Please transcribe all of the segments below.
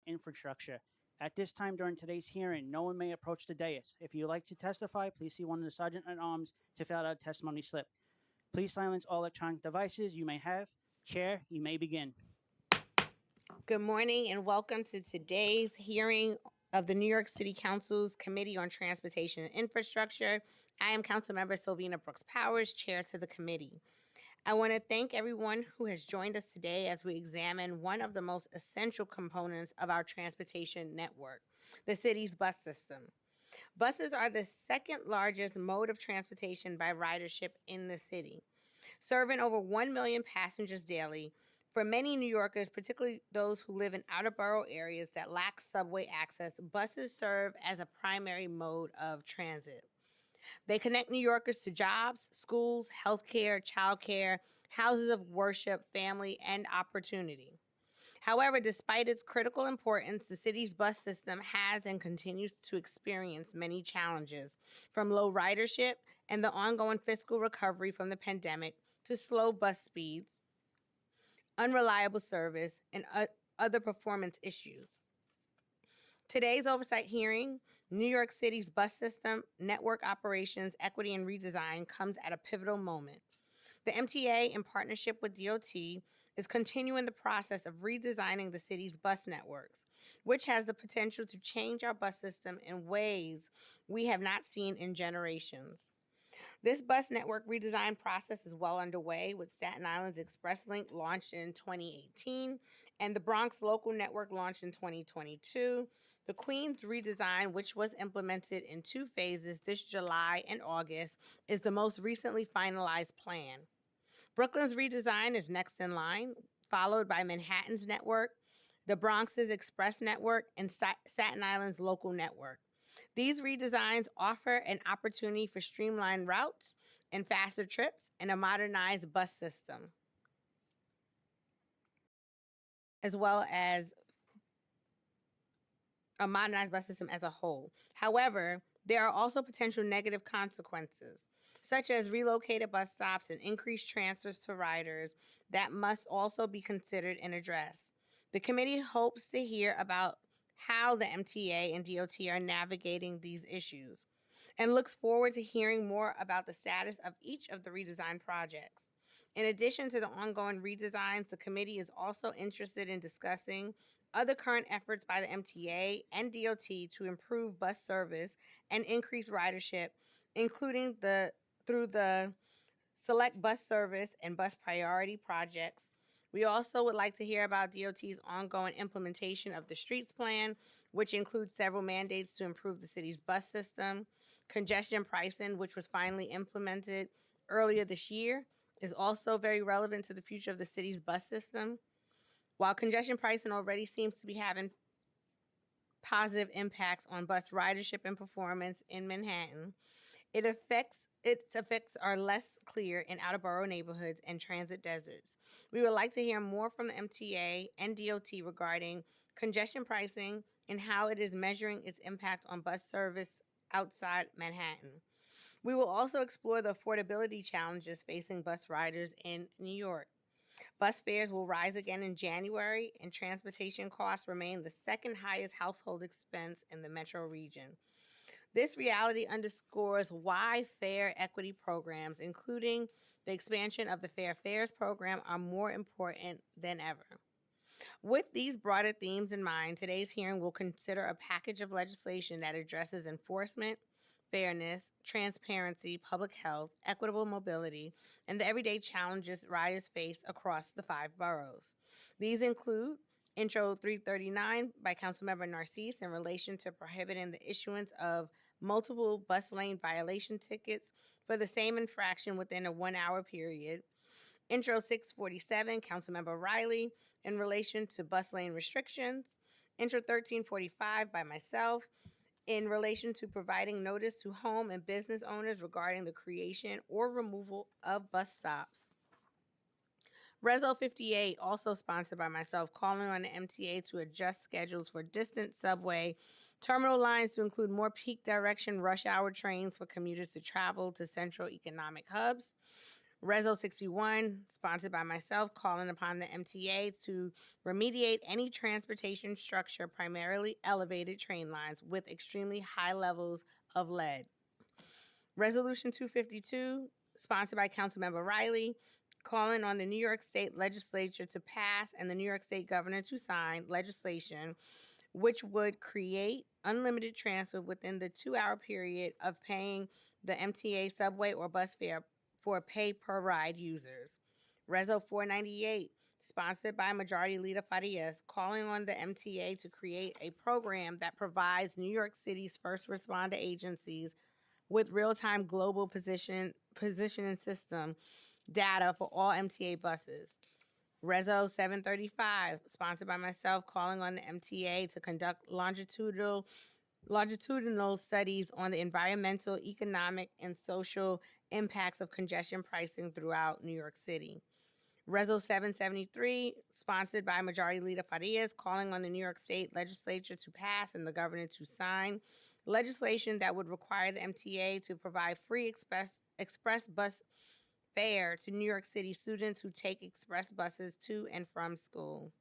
infrastructure. At this time during today's hearing, no one may approach the dais. If you would like to testify, please see one of the sergeant-at-arms to fill out a testimony slip. Please silence all electronic devices you may have. Chair, you may begin. Good morning and welcome to today's hearing of the New York City Council's Committee on Transportation and Infrastructure. I am Councilmember Sylvina Brooks Powers, Chair to the committee. I want to thank everyone who has joined us today as we examine one of the most essential components of our transportation network, the city's bus system. Buses are the second largest mode of transportation by ridership in the city, serving over 1 million passengers daily. For many New Yorkers, particularly those who live in outer borough areas that lack subway access, buses serve as a primary mode of transit. They connect New Yorkers to jobs, schools, healthcare, childcare, houses of worship, family, and opportunity. However, despite its critical importance, the city's bus system has and continues to experience many challenges, from low ridership and the ongoing fiscal recovery from the pandemic to slow bus speeds, unreliable service, and other performance issues. Today's oversight hearing, New York City's bus system, network operations, equity, and redesign, comes at a pivotal moment. The MTA, in partnership with DOT, is continuing the process of redesigning the city's bus networks, which has the potential to change our bus system in ways we have not seen in generations. This bus network redesign process is well underway, with Staten Island's Express Link launched in 2018 and the Bronx Local Network launched in 2022. The Queens redesign, which was implemented in 2 phases this July and August, is the most recently finalized plan. Brooklyn's redesign is next in line, followed by Manhattan's network, the Bronx's Express Network, and Staten Island's Local Network. These redesigns offer an opportunity for streamlined routes and faster trips and a modernized bus system, as well as a modernized bus system as a whole. However, there are also potential negative consequences, such as relocated bus stops and increased transfers to riders, that must also be considered and addressed. The committee hopes to hear about how the MTA and DOT are navigating these issues and looks forward to hearing more about the status of each of the redesign projects. In addition to the ongoing redesigns, the committee is also interested in discussing other current efforts by the MTA and DOT to improve bus service and increase ridership, including through the Select Bus Service and Bus Priority projects. We also would like to hear about DOT's ongoing implementation of the Streets Plan, which includes several mandates to improve the city's bus system. Congestion pricing, which was finally implemented earlier this year, is also very relevant to the future of the city's bus system. While congestion pricing already seems to be having positive impacts on bus ridership and performance in Manhattan, its effects are less clear in outer borough neighborhoods and transit deserts. We would like to hear more from the MTA and DOT regarding congestion pricing and how it is measuring its impact on bus service outside Manhattan. We will also explore the affordability challenges facing bus riders in New York. Bus fares will rise again in January, and transportation costs remain the second highest household expense in the metro region. This reality underscores why fare equity programs, including the expansion of the Fair Fares program, are more important than ever. With these broader themes in mind, today's hearing will consider a package of legislation that addresses enforcement, fairness, transparency, public health, equitable mobility, and the everyday challenges riders face across the 5 boroughs. These include Intro 339 by Councilmember Narcisse in relation to prohibiting the issuance of multiple bus lane violation tickets for the same infraction within a 1-hour period. Intro 647, Councilmember Riley, in relation to bus lane restrictions. Intro 1345 by myself, in relation to providing notice to home and business owners regarding the creation or removal of bus stops. Reso 58, also sponsored by myself, calling on the MTA to adjust schedules for distant subway terminal lines to include more peak direction rush hour trains for commuters to travel to central economic hubs. Reso 61, sponsored by myself, calling upon the MTA to remediate any transportation structure, primarily elevated train lines, with extremely high levels of lead. Resolution 252, sponsored by Councilmember Riley, calling on the New York State Legislature to pass and the New York State Governor to sign legislation which would create unlimited transfer within the 2-hour period of paying the MTA subway or bus fare for pay per ride users. Reso 498, sponsored by Majority Leader Farias, calling on the MTA to create a program that provides New York City's first responder agencies with real-time global positioning system data for all MTA buses. Reso 735, sponsored by myself, calling on the MTA to conduct longitudinal studies on the environmental, economic, and social impacts of congestion pricing throughout New York City. Reso 773, sponsored by Majority Leader Farias, calling on the New York State Legislature to pass and the Governor to sign legislation that would require the MTA to provide free express bus fare to New York City students who take express buses to and from school.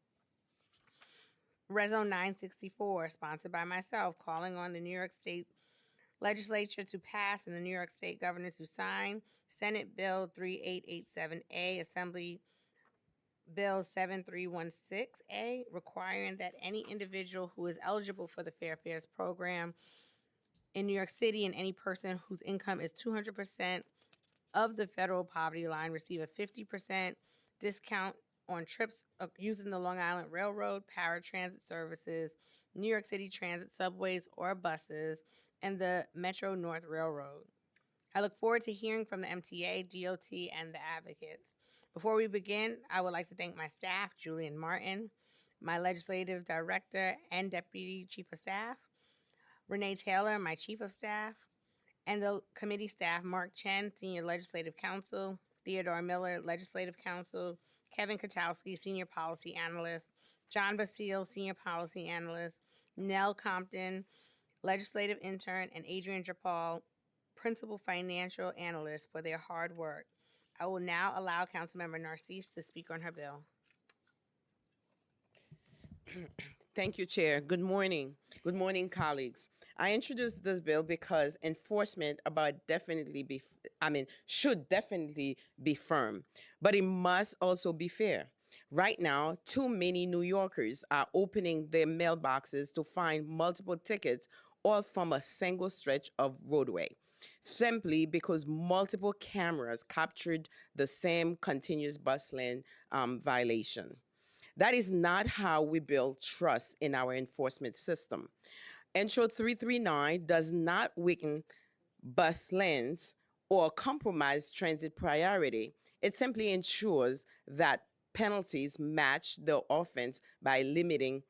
Reso 964, sponsored by myself, calling on the New York State Legislature to pass and the New York State Governor to sign Senate Bill 3887A, Assembly Bill 7316A, requiring that any individual who is eligible for the Fair Fares program in New York City and any person whose income is 200% of the federal poverty line receive a 50% discount on trips using the Long Island Railroad, paratransit services, New York City Transit subways or buses, and the Metro North Railroad. I look forward to hearing from the MTA, DOT, and the advocates. Before we begin, I would like to thank my staff, Julian Martin, my legislative director and deputy chief of staff, Renee Taylor, my chief of staff, and the committee staff, Mark Chen, senior legislative counsel, Theodore Miller, legislative counsel, Kevin Katowski, senior policy analyst, John Basile, senior policy analyst, Nell Compton, legislative intern, and Adrian Japal, principal financial analyst, for their hard work. I will now allow Councilmember Narcisse to speak on her bill. Thank you, Chair. Good morning. Good morning, colleagues. I introduced this bill because enforcement should definitely be firm, but it must also be fair. Right now, too many New Yorkers are opening their mailboxes to find multiple tickets all from a single stretch of roadway, simply because multiple cameras captured the same continuous bus lane violation. That is not how we build trust in our enforcement system. Intro 339 does not weaken bus lanes or compromise transit priority. It simply ensures that penalties match the offense by limiting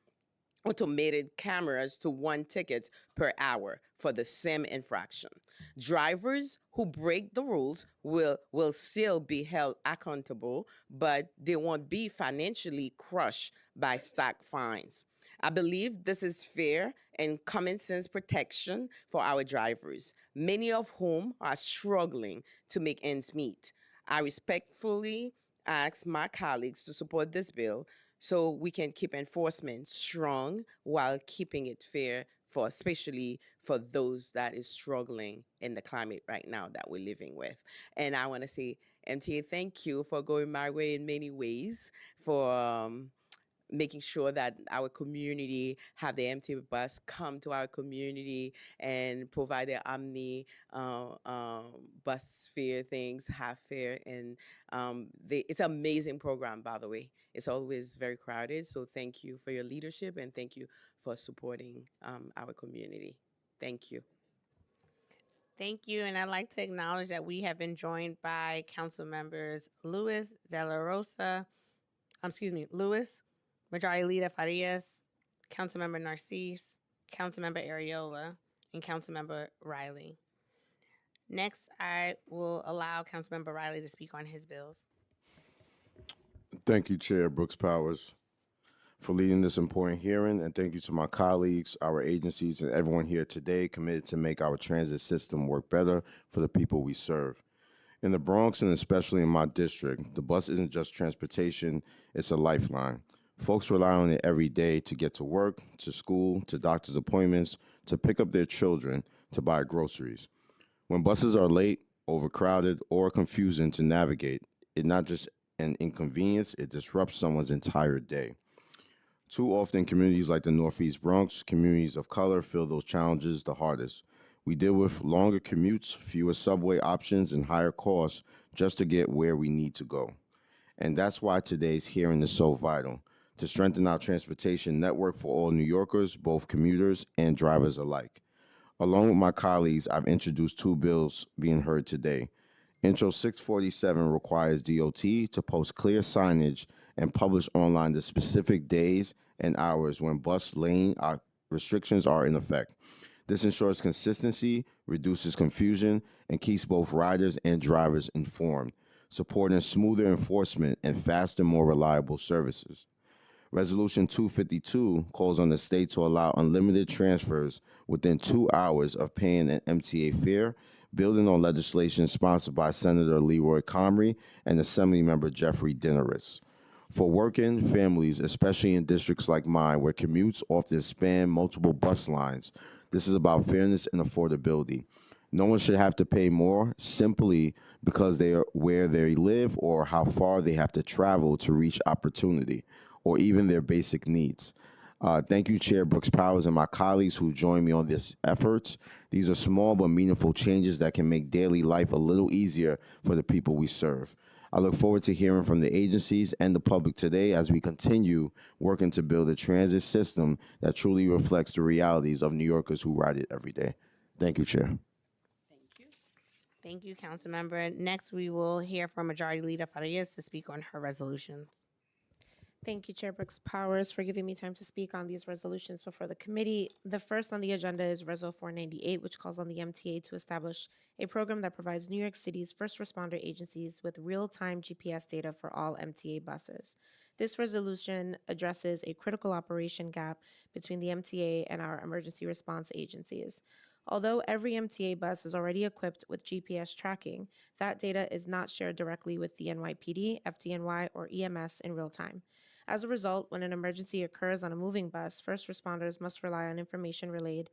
automated cameras to 1 ticket per hour for the same infraction. Drivers who break the rules will still be held accountable, but they won't be financially crushed by stacked fines. I believe this is fair and common sense protection for our drivers, many of whom are struggling to make ends meet. I respectfully ask my colleagues to support this bill so we can keep enforcement strong while keeping it fair, especially for those that is struggling in the climate right now that we're living with. And I want to say, MTA, thank you for going my way in many ways, for making sure that our community have the MTA bus come to our community and provide their Omni bus fare things, half fare, and it's an amazing program, by the way. It's always very crowded, so thank you for your leadership and thank you for supporting our community. Thank you. Thank you, and I'd like to acknowledge that we have been joined by Council Members Lewis, Majority Leader Farias, Councilmember Narcisse, Councilmember Areola, and Councilmember Riley. Next, I will allow Councilmember Riley to speak on his bills. Thank you, Chair Brooks Powers, for leading this important hearing, and thank you to my colleagues, our agencies, and everyone here today committed to make our transit system work better for the people we serve. In the Bronx and especially in my district, the bus isn't just transportation, it's a lifeline. Folks rely on it every day to get to work, to school, to doctor's appointments, to pick up their children, to buy groceries. When buses are late, overcrowded, or confusing to navigate, it's not just an inconvenience, it disrupts someone's entire day. Too often, communities like the Northeast Bronx, communities of color, feel those challenges the hardest. We deal with longer commutes, fewer subway options, and higher costs just to get where we need to go. And that's why today's hearing is so vital to strengthen our transportation network for all New Yorkers, both commuters and drivers alike. Along with my colleagues, I've introduced two bills being heard today. Intro 647 requires DOT to post clear signage and publish online the specific days and hours when bus lane restrictions are in effect. This ensures consistency, reduces confusion, and keeps both riders and drivers informed, supporting smoother enforcement and faster, more reliable services. Resolution 252 calls on the state to allow unlimited transfers within 2 hours of paying an MTA fare, building on legislation sponsored by Senator Leroy Comrie and Assemblymember Jeffrey Dinteris. For working families, especially in districts like mine where commutes often span multiple bus lines, this is about fairness and affordability. No one should have to pay more simply because they are where they live or how far they have to travel to reach opportunity or even their basic needs. Thank you, Chair Brooks Powers and my colleagues who join me on this effort. These are small but meaningful changes that can make daily life a little easier for the people we serve. I look forward to hearing from the agencies and the public today as we continue working to build a transit system that truly reflects the realities of New Yorkers who ride it every day. Thank you, Chair. Thank you, Councilmember. Next, we will hear from Majority Leader Farias to speak on her resolutions. Thank you, Chair Brooks Powers, for giving me time to speak on these resolutions before the committee. The first on the agenda is Resol 498, which calls on the MTA to establish a program that provides New York City's first responder agencies with real-time GPS data for all MTA buses. This resolution addresses a critical operation gap between the MTA and our emergency response agencies. Although every MTA bus is already equipped with GPS tracking, that data is not shared directly with the NYPD, FDNY, or EMS in real time. As a result, when an emergency occurs on a moving bus, first responders must rely on information relayed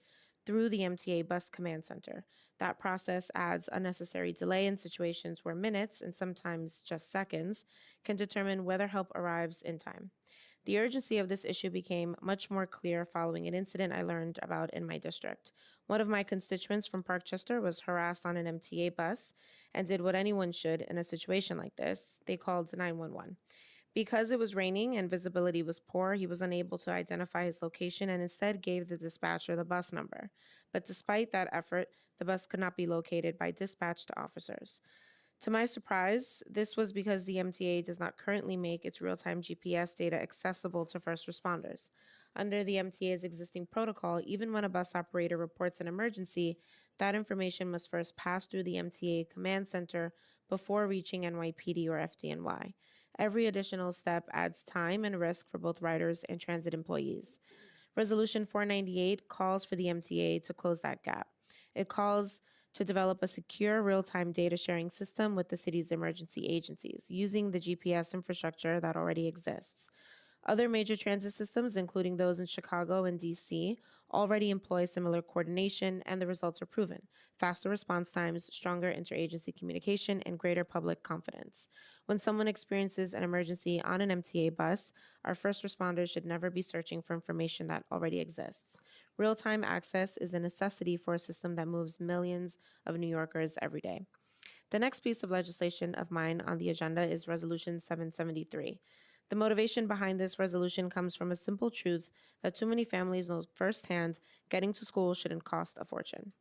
through the MTA Bus Command Center. That process adds unnecessary delay in situations where minutes, and sometimes just seconds, can determine whether help arrives in time. The urgency of this issue became much more clear following an incident I learned about in my district. One of my constituents from Parkchester was harassed on an MTA bus and did what anyone should in a situation like this. They called 911. Because it was raining and visibility was poor, he was unable to identify his location and instead gave the dispatcher the bus number. But despite that effort, the bus could not be located by dispatched officers. To my surprise, this was because the MTA does not currently make its real-time GPS data accessible to first responders. Under the MTA's existing protocol, even when a bus operator reports an emergency, that information must first pass through the MTA command center before reaching NYPD or FDNY. Every additional step adds time and risk for both riders and transit employees. Resolution 498 calls for the MTA to close that gap. It calls to develop a secure real-time data sharing system with the city's emergency agencies using the GPS infrastructure that already exists. Other major transit systems, including those in Chicago and DC, already employ similar coordination, and the results are proven: faster response times, stronger interagency communication, and greater public confidence. When someone experiences an emergency on an MTA bus, our first responders should never be searching for information that already exists. Real-time access is a necessity for a system that moves millions of New Yorkers every day. The next piece of legislation of mine on the agenda is Resolution 773. The motivation behind this resolution comes from a simple truth that too many families know firsthand: getting to school shouldn't cost a fortune.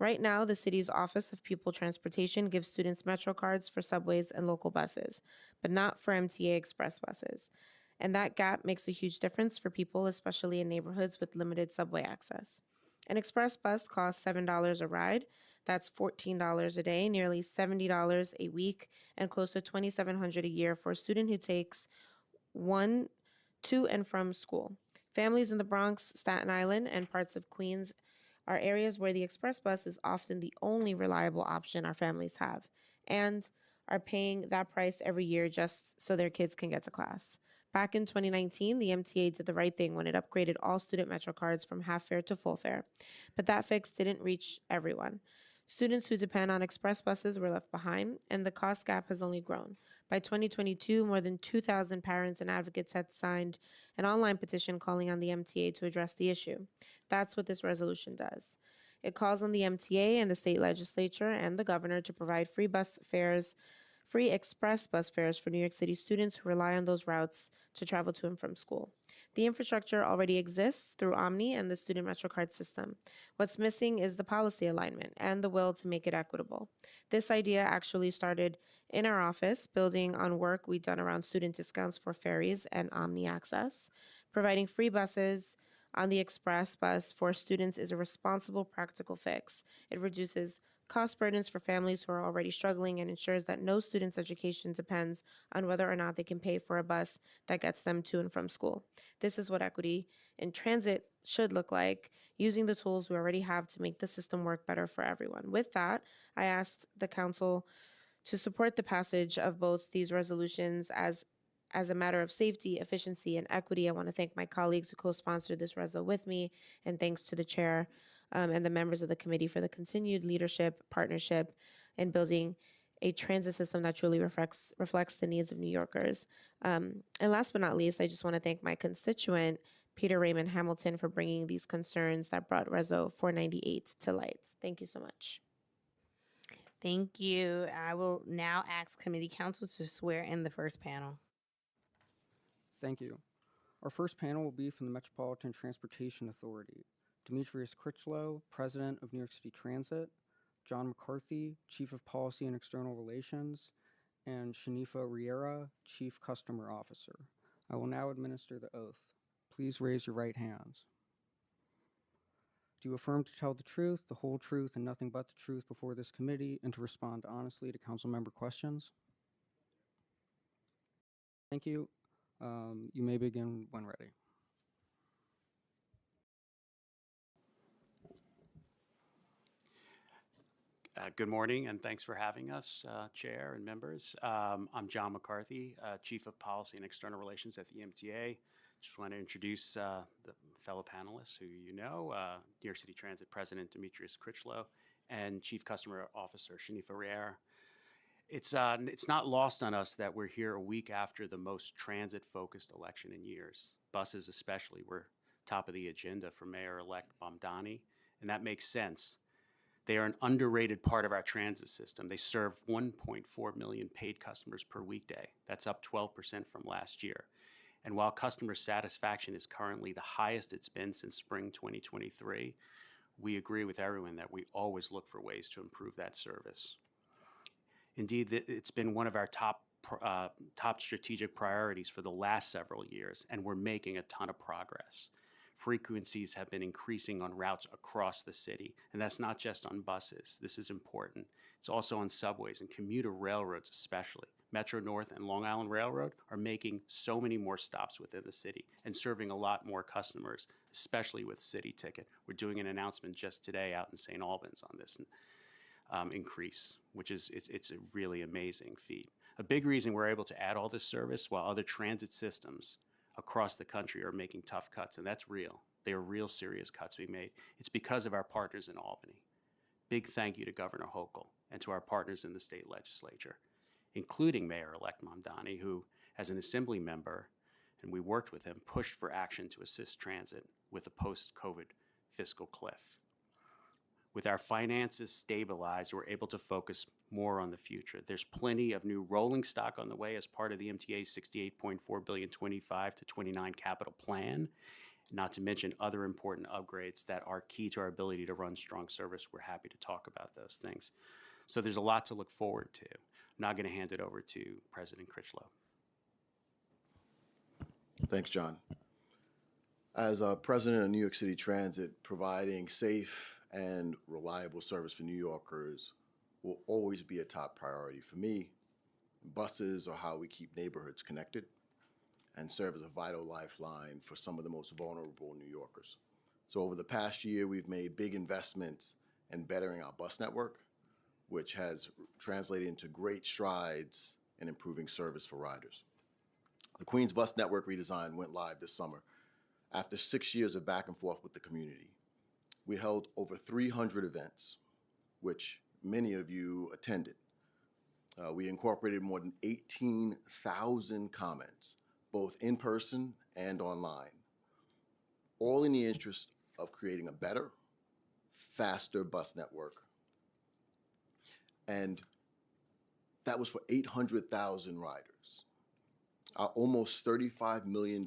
Right now, the city's Office of Pupil Transportation gives students Metro cards for subways and local buses, but not for MTA Express buses. And that gap makes a huge difference for people, especially in neighborhoods with limited subway access. An express bus costs $7 a ride. That's $14 a day, nearly $70 a week, and close to $2,700 a year for a student who takes one to and from school. Families in the Bronx, Staten Island, and parts of Queens are areas where the express bus is often the only reliable option our families have. and are paying that price every year just so their kids can get to class. Back in 2019, the MTA did the right thing when it upgraded all student Metro cards from half fare to full fare. But that fix didn't reach everyone. Students who depend on express buses were left behind, and the cost gap has only grown. By 2022, more than 2,000 parents and advocates had signed an online petition calling on the MTA to address the issue. That's what this resolution does. It calls on the MTA and the state legislature and the governor to provide free express bus fares for New York City students who rely on those routes to travel to and from school. The infrastructure already exists through Omni and the Student MetroCard system. What's missing is the policy alignment and the will to make it equitable. This idea actually started in our office, building on work we'd done around student discounts for ferries and Omni access. Providing free buses on the express bus for students is a responsible, practical fix. It reduces cost burdens for families who are already struggling and ensures that no student's education depends on whether or not they can pay for a bus that gets them to and from school. This is what equity in transit should look like, using the tools we already have to make the system work better for everyone. With that, I asked the council to support the passage of both these resolutions as a matter of safety, efficiency, and equity. I want to thank my colleagues who co-sponsored this resolution with me, and thanks to the chair and the members of the committee for the continued leadership, partnership, and building a transit system that truly reflects the needs of New Yorkers. And last but not least, I just want to thank my constituent, Peter Raymond Hamilton, for bringing these concerns that brought Reso 498 to light. Thank you so much. Thank you. I will now ask committee counsel to swear in the first panel. Thank you. Our first panel will be from the Metropolitan Transportation Authority. Demetrius Critchlow, President of New York City Transit, John McCarthy, Chief of Policy and External Relations, and Shanifa Riera, Chief Customer Officer. I will now administer the oath. Please raise your right hands. Do you affirm to tell the truth, the whole truth, and nothing but the truth before this committee, and to respond honestly to council member questions? Thank you. You may begin when ready. Good morning, and thanks for having us, Chair and members. I'm John McCarthy, Chief of Policy and External Relations at the MTA. Just want to introduce the fellow panelists who you know, New York City Transit President Demetrius Critchlow and Chief Customer Officer Shanifa Riera. It's not lost on us that we're here a week after the most transit-focused election in years. Buses especially were top of the agenda for Mayor-elect Mamdani, and that makes sense. They are an underrated part of our transit system. They serve 1.4 million paid customers per weekday. That's up 12% from last year. And while customer satisfaction is currently the highest it's been since spring 2023, we agree with everyone that we always look for ways to improve that service. Indeed, it's been one of our top strategic priorities for the last several years, and we're making a ton of progress. Frequencies have been increasing on routes across the city, and that's not just on buses. This is important. It's also on subways and commuter railroads especially. Metro North and Long Island Railroad are making so many more stops within the city and serving a lot more customers, especially with City Ticket. We're doing an announcement just today out in St. Albans on this increase, which is it's a really amazing feat. A big reason we're able to add all this service while other transit systems across the country are making tough cuts, and that's real. They are real serious cuts we made. It's because of our partners in Albany. Big thank you to Governor Hochul and to our partners in the state legislature, including Mayor-elect Mamdani, who, as an assembly member, and we worked with him, pushed for action to assist transit with a post-COVID fiscal cliff. With our finances stabilized, we're able to focus more on the future. There's plenty of new rolling stock on the way as part of the MTA's $68.4 billion 25 to 29 capital plan, not to mention other important upgrades that are key to our ability to run strong service. We're happy to talk about those things. So there's a lot to look forward to. I'm now going to hand it over to President Critchlow. Thanks, John. As president of New York City Transit, providing safe and reliable service for New Yorkers will always be a top priority for me. Buses are how we keep neighborhoods connected and serve as a vital lifeline for some of the most vulnerable New Yorkers. So over the past year, we've made big investments in bettering our bus network which has translated into great strides in improving service for riders. The Queens Bus Network redesign went live this summer after 6 years of back and forth with the community. We held over 300 events, which many of you attended. We incorporated more than 18,000 comments, both in person and online, all in the interest of creating a better, faster bus network. And that was for 800,000 riders. Our almost $35 million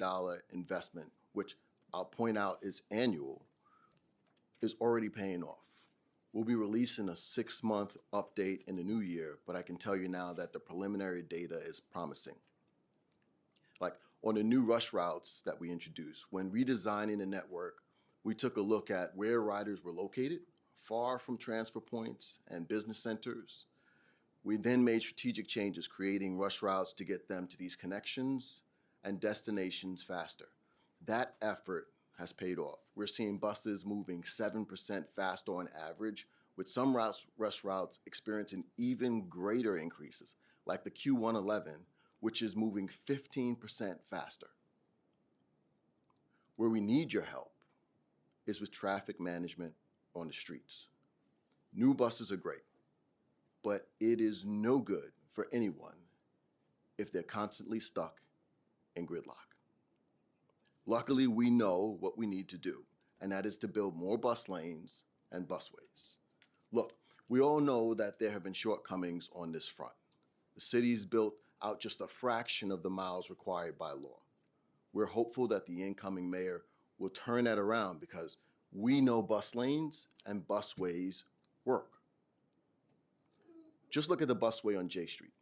investment, which I'll point out is annual, is already paying off. We'll be releasing a 6-month update in the new year, but I can tell you now that the preliminary data is promising. Like on the new rush routes that we introduced, when redesigning the network, we took a look at where riders were located, far from transfer points and business centers. We then made strategic changes, creating rush routes to get them to these connections and destinations faster. That effort has paid off. We're seeing buses moving 7% faster on average, with some rush routes experiencing even greater increases, like the Q111, which is moving 15% faster. Where we need your help is with traffic management on the streets. New buses are great, but it is no good for anyone if they're constantly stuck in gridlock. Luckily, we know what we need to do, and that is to build more bus lanes and busways. Look, we all know that there have been shortcomings on this front. The city's built out just a fraction of the miles required by law. We're hopeful that the incoming mayor will turn that around because we know bus lanes and busways work. Just look at the busway on J Street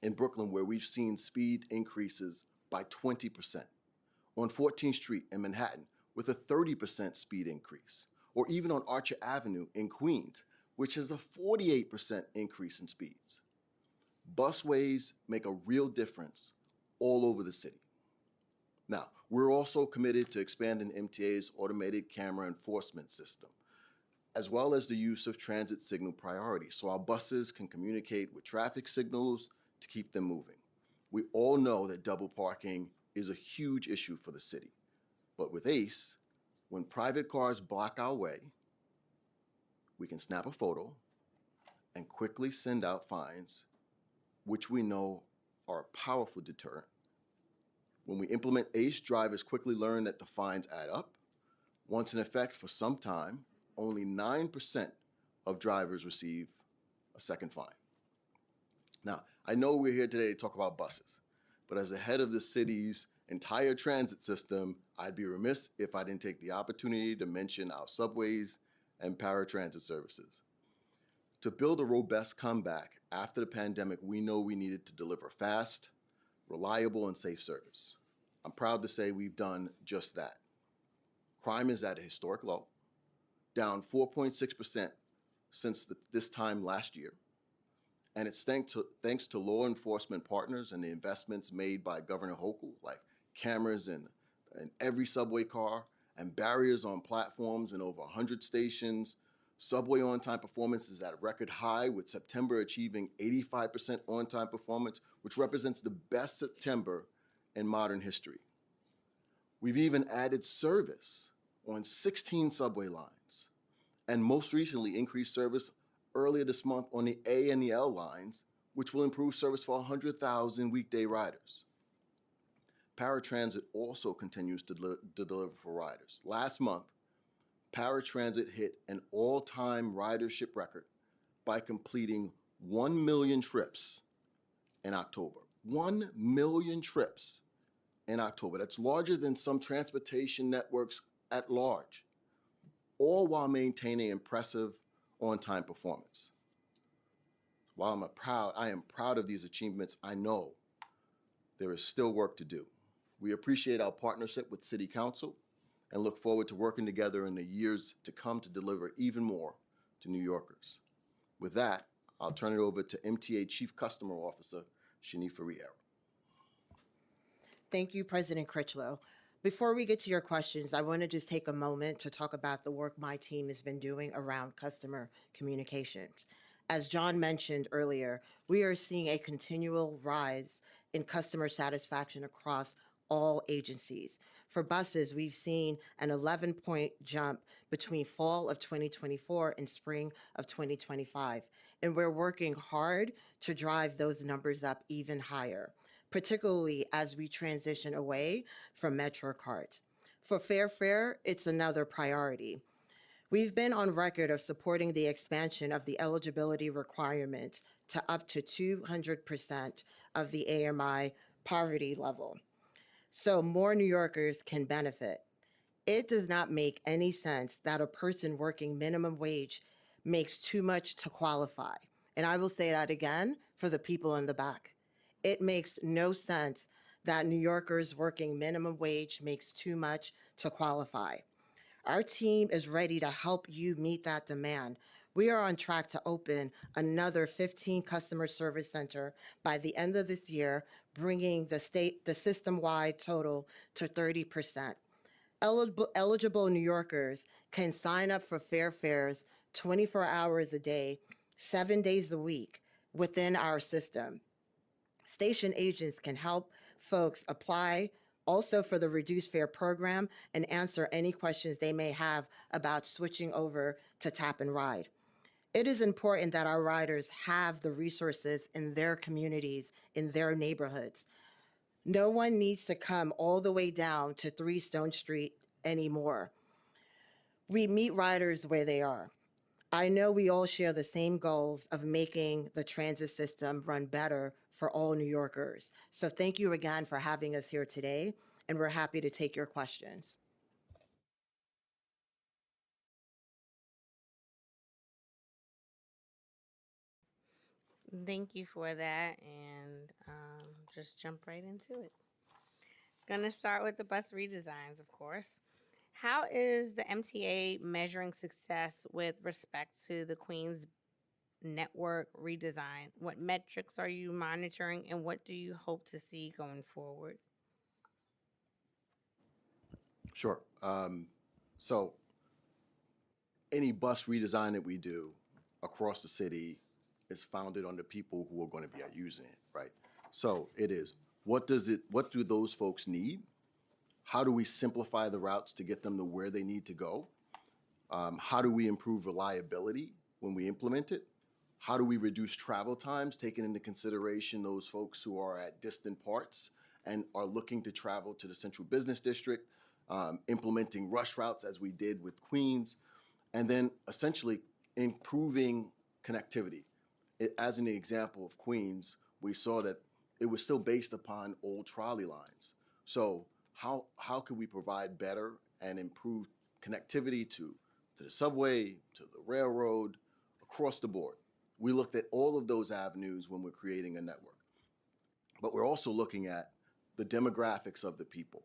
in Brooklyn, where we've seen speed increases by 20%. On 14th Street in Manhattan with a 30% speed increase, or even on Archer Avenue in Queens, which is a 48% increase in speeds. Busways make a real difference all over the city. Now, we're also committed to expanding MTA's automated camera enforcement system, as well as the use of transit signal priority, so our buses can communicate with traffic signals to keep them moving. We all know that double parking is a huge issue for the city. But with ACE, when private cars block our way, we can snap a photo and quickly send out fines, which we know are a powerful deterrent. When we implement ACE, drivers quickly learn that the fines add up. Once in effect for some time, only 9% of drivers receive a second fine. Now, I know we're here today to talk about buses, but as the head of the city's entire transit system, I'd be remiss if I didn't take the opportunity to mention our subways and paratransit services. To build a robust comeback after the pandemic, we know we needed to deliver fast, reliable, and safe service. I'm proud to say we've done just that. Crime is at a historic low, down 4.6% since this time last year. And it's thanks to law enforcement partners and the investments made by Governor Hochul, like cameras in every subway car and barriers on platforms in over 100 stations. Subway on-time performance is at a record high, with September achieving 85% on-time performance, which represents the best September in modern history. We've even added service on 16 subway lines, and most recently increased service earlier this month on the A and the L lines, which will improve service for 100,000 weekday riders. Paratransit also continues to deliver for riders. Last month, Paratransit hit an all-time ridership record by completing 1 million trips in October. 1 million trips in October. That's larger than some transportation networks at large, all while maintaining impressive on-time performance. While I am proud of these achievements, I know there is still work to do. We appreciate our partnership with City Council and look forward to working together in the years to come to deliver even more to New Yorkers. With that, I'll turn it over to MTA Chief Customer Officer, Shanifa Riera. Thank you, President Critchlow. Before we get to your questions, I want to just take a moment to talk about the work my team has been doing around customer communications. As John mentioned earlier, we are seeing a continual rise in customer satisfaction across all agencies. For buses, we've seen an 11-point jump between fall of 2024 and spring of 2025. And we're working hard to drive those numbers up even higher, particularly as we transition away from Metro cards. For Fair Fare, it's another priority. We've been on record of supporting the expansion of the eligibility requirements to up to 200% of the AMI poverty level, so more New Yorkers can benefit. It does not make any sense that a person working minimum wage makes too much to qualify. And I will say that again for the people in the back. It makes no sense that New Yorkers working minimum wage makes too much to qualify. Our team is ready to help you meet that demand. We are on track to open another 15 customer service center by the end of this year, bringing the system-wide total to 30%. Eligible New Yorkers can sign up for Fair Fares 24 hours a day, 7 days a week within our system. Station agents can help folks apply also for the reduced fare program and answer any questions they may have about switching over to Tap and Ride. It is important that our riders have the resources in their communities, in their neighborhoods. No one needs to come all the way down to 3 Stone Street anymore. We meet riders where they are. I know we all share the same goals of making the transit system run better for all New Yorkers. So thank you again for having us here today, and we're happy to take your questions. Thank you for that, and just jump right into it. Gonna start with the bus redesigns, of course. How is the MTA measuring success with respect to the Queens network redesign? What metrics are you monitoring, and what do you hope to see going forward? Sure. So any bus redesign that we do across the city is founded on the people who are going to be using it, right? So it is, what do those folks need? How do we simplify the routes to get them to where they need to go? How do we improve reliability when we implement it? How do we reduce travel times, taking into consideration those folks who are at distant parts and are looking to travel to the central business district, implementing rush routes as we did with Queens, and then essentially improving connectivity. As an example of Queens, we saw that it was still based upon old trolley lines. So how can we provide better and improved connectivity to the subway, to the railroad, across the board? We looked at all of those avenues when we're creating a network. But we're also looking at the demographics of the people.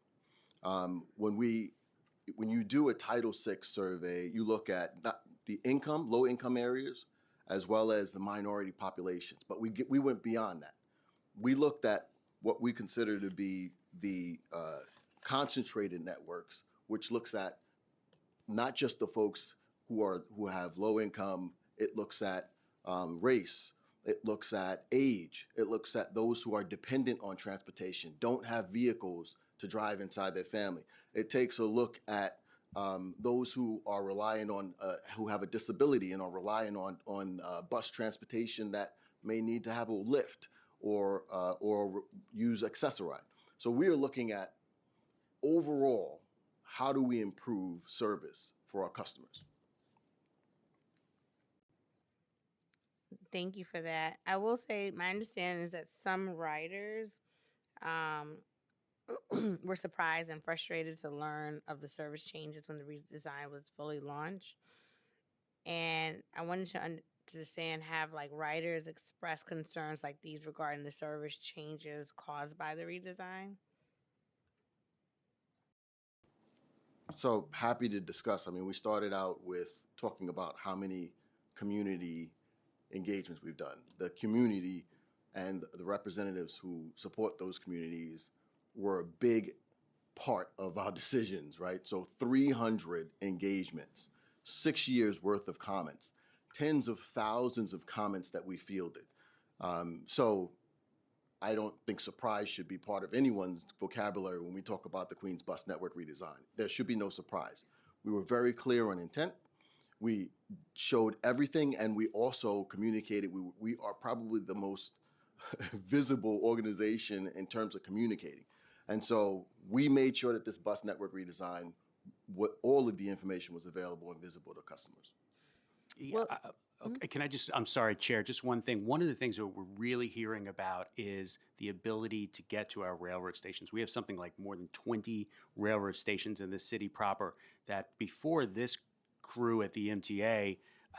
When you do a Title VI survey, you look at not the income, low income areas, as well as the minority populations. But we went beyond that. We looked at what we consider to be the concentrated networks, which looks at not just the folks who have low income. It looks at race. It looks at age. It looks at those who are dependent on transportation, don't have vehicles to drive inside their family. It takes a look at those who are relying on, who have a disability and are relying on bus transportation that may need to have a lift or use Accessoride. So we are looking at overall, how do we improve service for our customers? Thank you for that. I will say my understanding is that some riders were surprised and frustrated to learn of the service changes when the redesign was fully launched. And I wanted to understand, have like riders express concerns like these regarding the service changes caused by the redesign? So happy to discuss. I mean, we started out with talking about how many community engagements we've done. The community and the representatives who support those communities were a big part of our decisions, right? So 300 engagements, 6 years worth of comments. tens of thousands of comments that we fielded. So I don't think surprise should be part of anyone's vocabulary when we talk about the Queens Bus Network redesign. There should be no surprise. We were very clear on intent. We showed everything, and we also communicated. We are probably the most visible organization in terms of communicating. And so we made sure that this bus network redesign, all of the information was available and visible to customers. Yeah, Well, okay, can I just, I'm sorry, Chair, just one thing. One of the things that we're really hearing about is the ability to get to our railroad stations. We have something like more than 20 railroad stations in the city proper that before this crew at the MTA,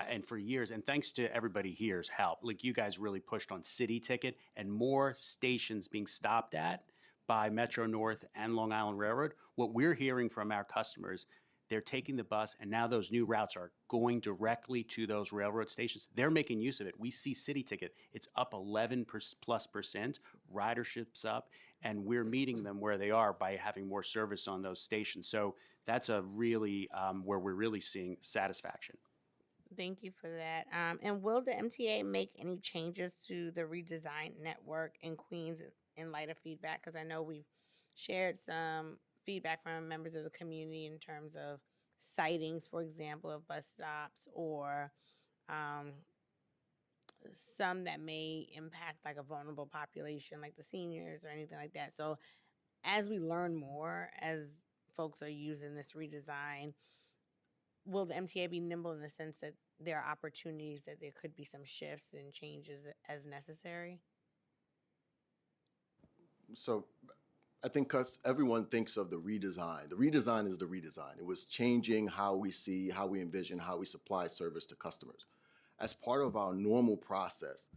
and for years, and thanks to everybody here's help, like you guys really pushed on City Ticket and more stations being stopped at by Metro North and Long Island Railroad. What we're hearing from our customers, they're taking the bus, and now those new routes are going directly to those railroad stations. They're making use of it. We see City Ticket, it's up 11+%, ridership's up, and we're meeting them where they are by having more service on those stations. So that's a really, where we're really seeing satisfaction. thank you for that. And will the MTA make any changes to the redesigned network in Queens in light of feedback? Because I know we've shared some feedback from members of the community in terms of sightings, for example, of bus stops or some that may impact like a vulnerable population, like the seniors or anything like that. So as we learn more, as folks are using this redesign, will the MTA be nimble in the sense that there are opportunities that there could be some shifts and changes as necessary? So I think because everyone thinks of the redesign. The redesign is the redesign. It was changing how we see, how we envision, how we supply service to customers. As part of our normal process,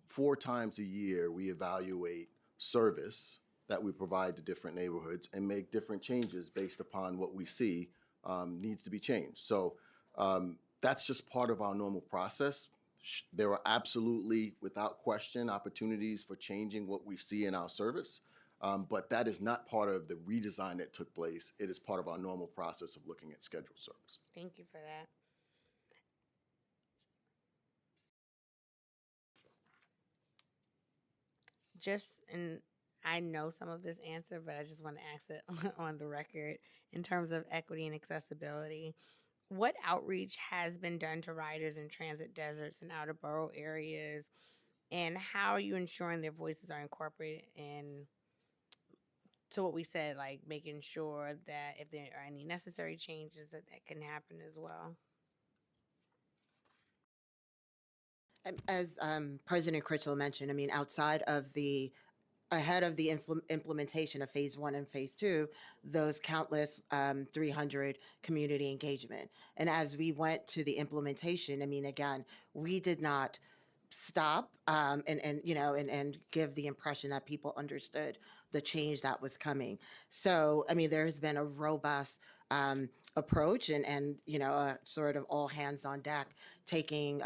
4 times a year, we evaluate service that we provide to different neighborhoods and make different changes based upon what we see needs to be changed. So that's just part of our normal process. There are absolutely, without question, opportunities for changing what we see in our service. But that is not part of the redesign that took place. It is part of our normal process of looking at scheduled service. Thank you for that. Just, and I know some of this answer, but I just want to ask it on the record in terms of equity and accessibility. What outreach has been done to riders in transit deserts and outer borough areas, and how are you ensuring their voices are incorporated in to what we said, like making sure that if there are any necessary changes that can happen as well? As President Critchlow mentioned, I mean, ahead of the implementation of phase 1 and phase 2, those countless 300 community engagement. And as we went to the implementation, I mean, again, we did not stop and give the impression that people understood the change that was coming. So, I mean, there has been a robust approach and a sort of all hands on deck, taking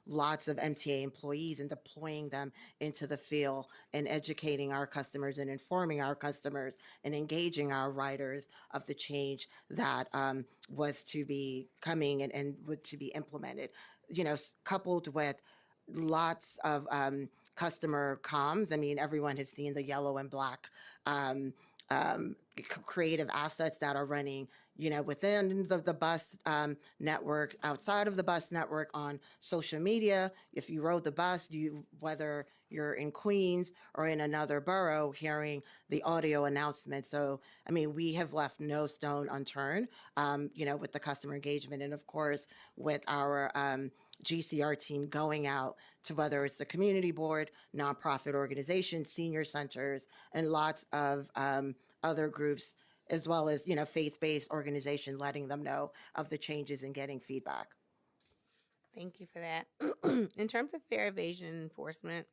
lots of MTA employees and deploying them into the field and educating our customers and informing our customers and engaging our riders of the change that was to be coming and would to be implemented. Coupled with lots of customer comms. I mean, everyone has seen the yellow and black creative assets that are running, within the bus network, outside of the bus network, on social media. If you rode the bus, whether you're in Queens or in another borough, hearing the audio announcement. So, I mean, we have left no stone unturned, with the customer engagement, and of course, with our GCR team going out to whether it's the community board, nonprofit organizations, senior centers, and lots of other groups, as well as, faith-based organizations, letting them know of the changes and getting feedback. Thank you for that. In terms of fare evasion enforcement,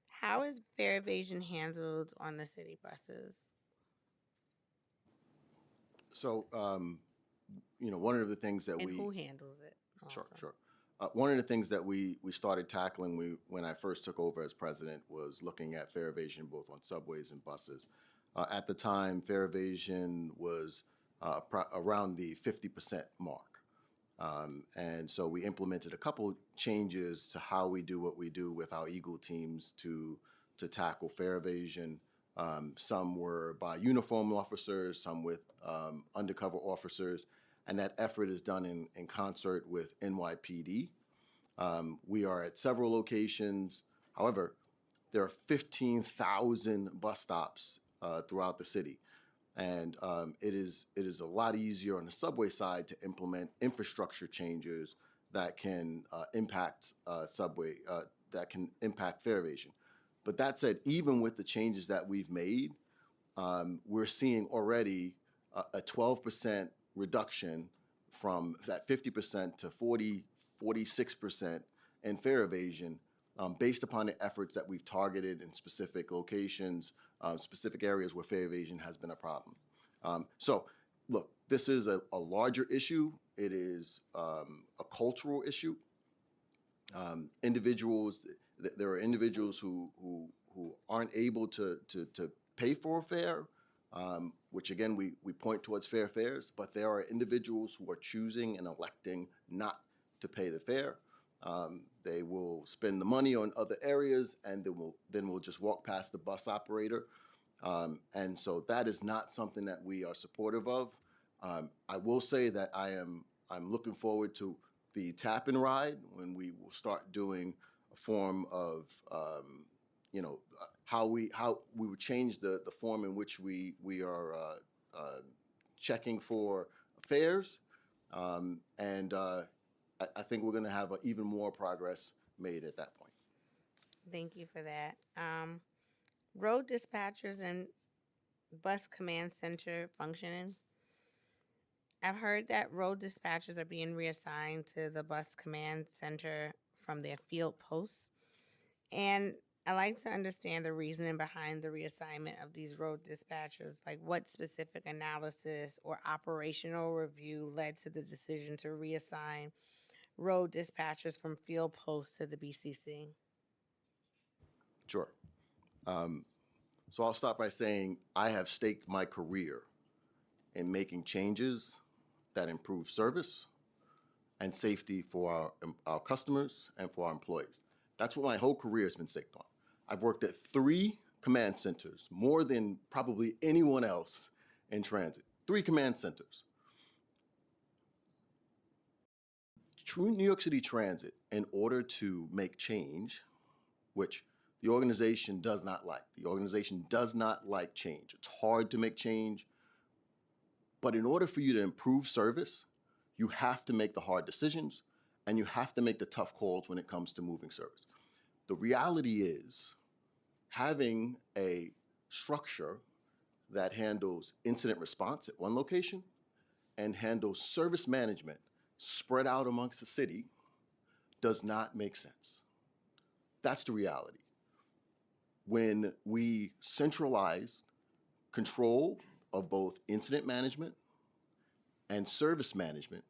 how is fare evasion handled on the city buses? So, one of the things that And we... who handles it? Sure, also? sure. One of the things that we started tackling when I first took over as president was looking at fare evasion both on subways and buses. At the time, fare evasion was around the 50% mark. And so we implemented a couple changes to how we do what we do with our Eagle teams to tackle fare evasion. Some were by uniformed officers, some with undercover officers, and that effort is done in concert with NYPD. We are at several locations. However, there are 15,000 bus stops throughout the city. And it is a lot easier on the subway side to implement infrastructure changes that can impact that can impact fare evasion. But that said, even with the changes that we've made, we're seeing already a 12% reduction from that 50% to 46% in fare evasion based upon the efforts that we've targeted in specific locations, specific areas where fare evasion has been a problem. So, look, this is a larger issue. It is a cultural issue. There are individuals who aren't able to pay for a fare, which again, we point towards fair fares, but there are individuals who are choosing and electing not to pay the fare. They will spend the money on other areas and then we'll just walk past the bus operator. And so that is not something that we are supportive of. I will say that I'm looking forward to the tap and ride when we will start doing a form of, how we would change the form in which we are checking for fares. I think we're going to have even more progress made at that point. Thank you for that. Road dispatchers and bus command center functioning. I've heard that road dispatchers are being reassigned to the bus command center from their field posts. And I like to understand the reasoning behind the reassignment of these road dispatchers. Like, what specific analysis or operational review led to the decision to reassign road dispatchers from field posts to the BCC? Sure. So I'll start by saying I have staked my career in making changes that improve service and safety for our customers and for our employees. That's what my whole career has been staked on. I've worked at 3 command centers, more than probably anyone else in transit. 3 command centers. True New York City Transit, in order to make change, which the organization does not like. The organization does not like change. It's hard to make change. But in order for you to improve service, you have to make the hard decisions and you have to make the tough calls when it comes to moving service. The reality is having a structure that handles incident response at one location and handles service management spread out amongst the city does not make sense. That's the reality. When we centralized control of both incident management and service management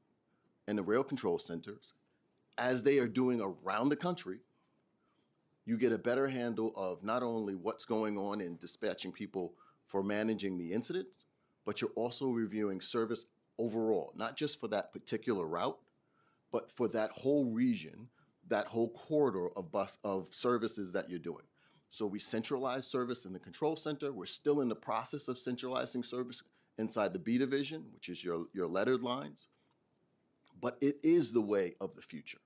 in the rail control centers, as they are doing around the country, you get a better handle of not only what's going on in dispatching people for managing the incidents, but you're also reviewing service overall, not just for that particular route, but for that whole region, that whole corridor of services that you're doing. So we centralize service in the control center. We're still in the process of centralizing service inside the B division, which is your lettered lines. But it is the way of the future.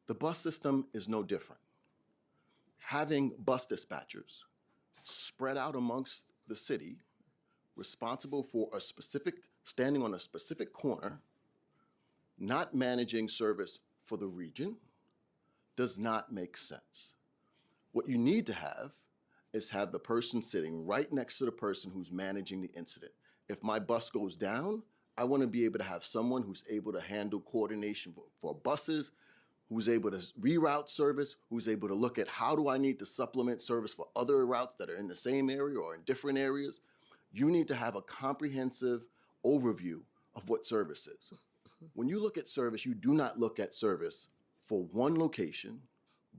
The bus system is no different. Having bus dispatchers spread out amongst the city, responsible for standing on a specific corner, not managing service for the region, does not make sense. What you need to have is have the person sitting right next to the person who's managing the incident. If my bus goes down, I want to be able to have someone who's able to handle coordination for buses, who's able to reroute service, who's able to look at how do I need to supplement service for other routes that are in the same area or in different areas. You need to have a comprehensive overview of what service is. When you look at service, you do not look at service for one location,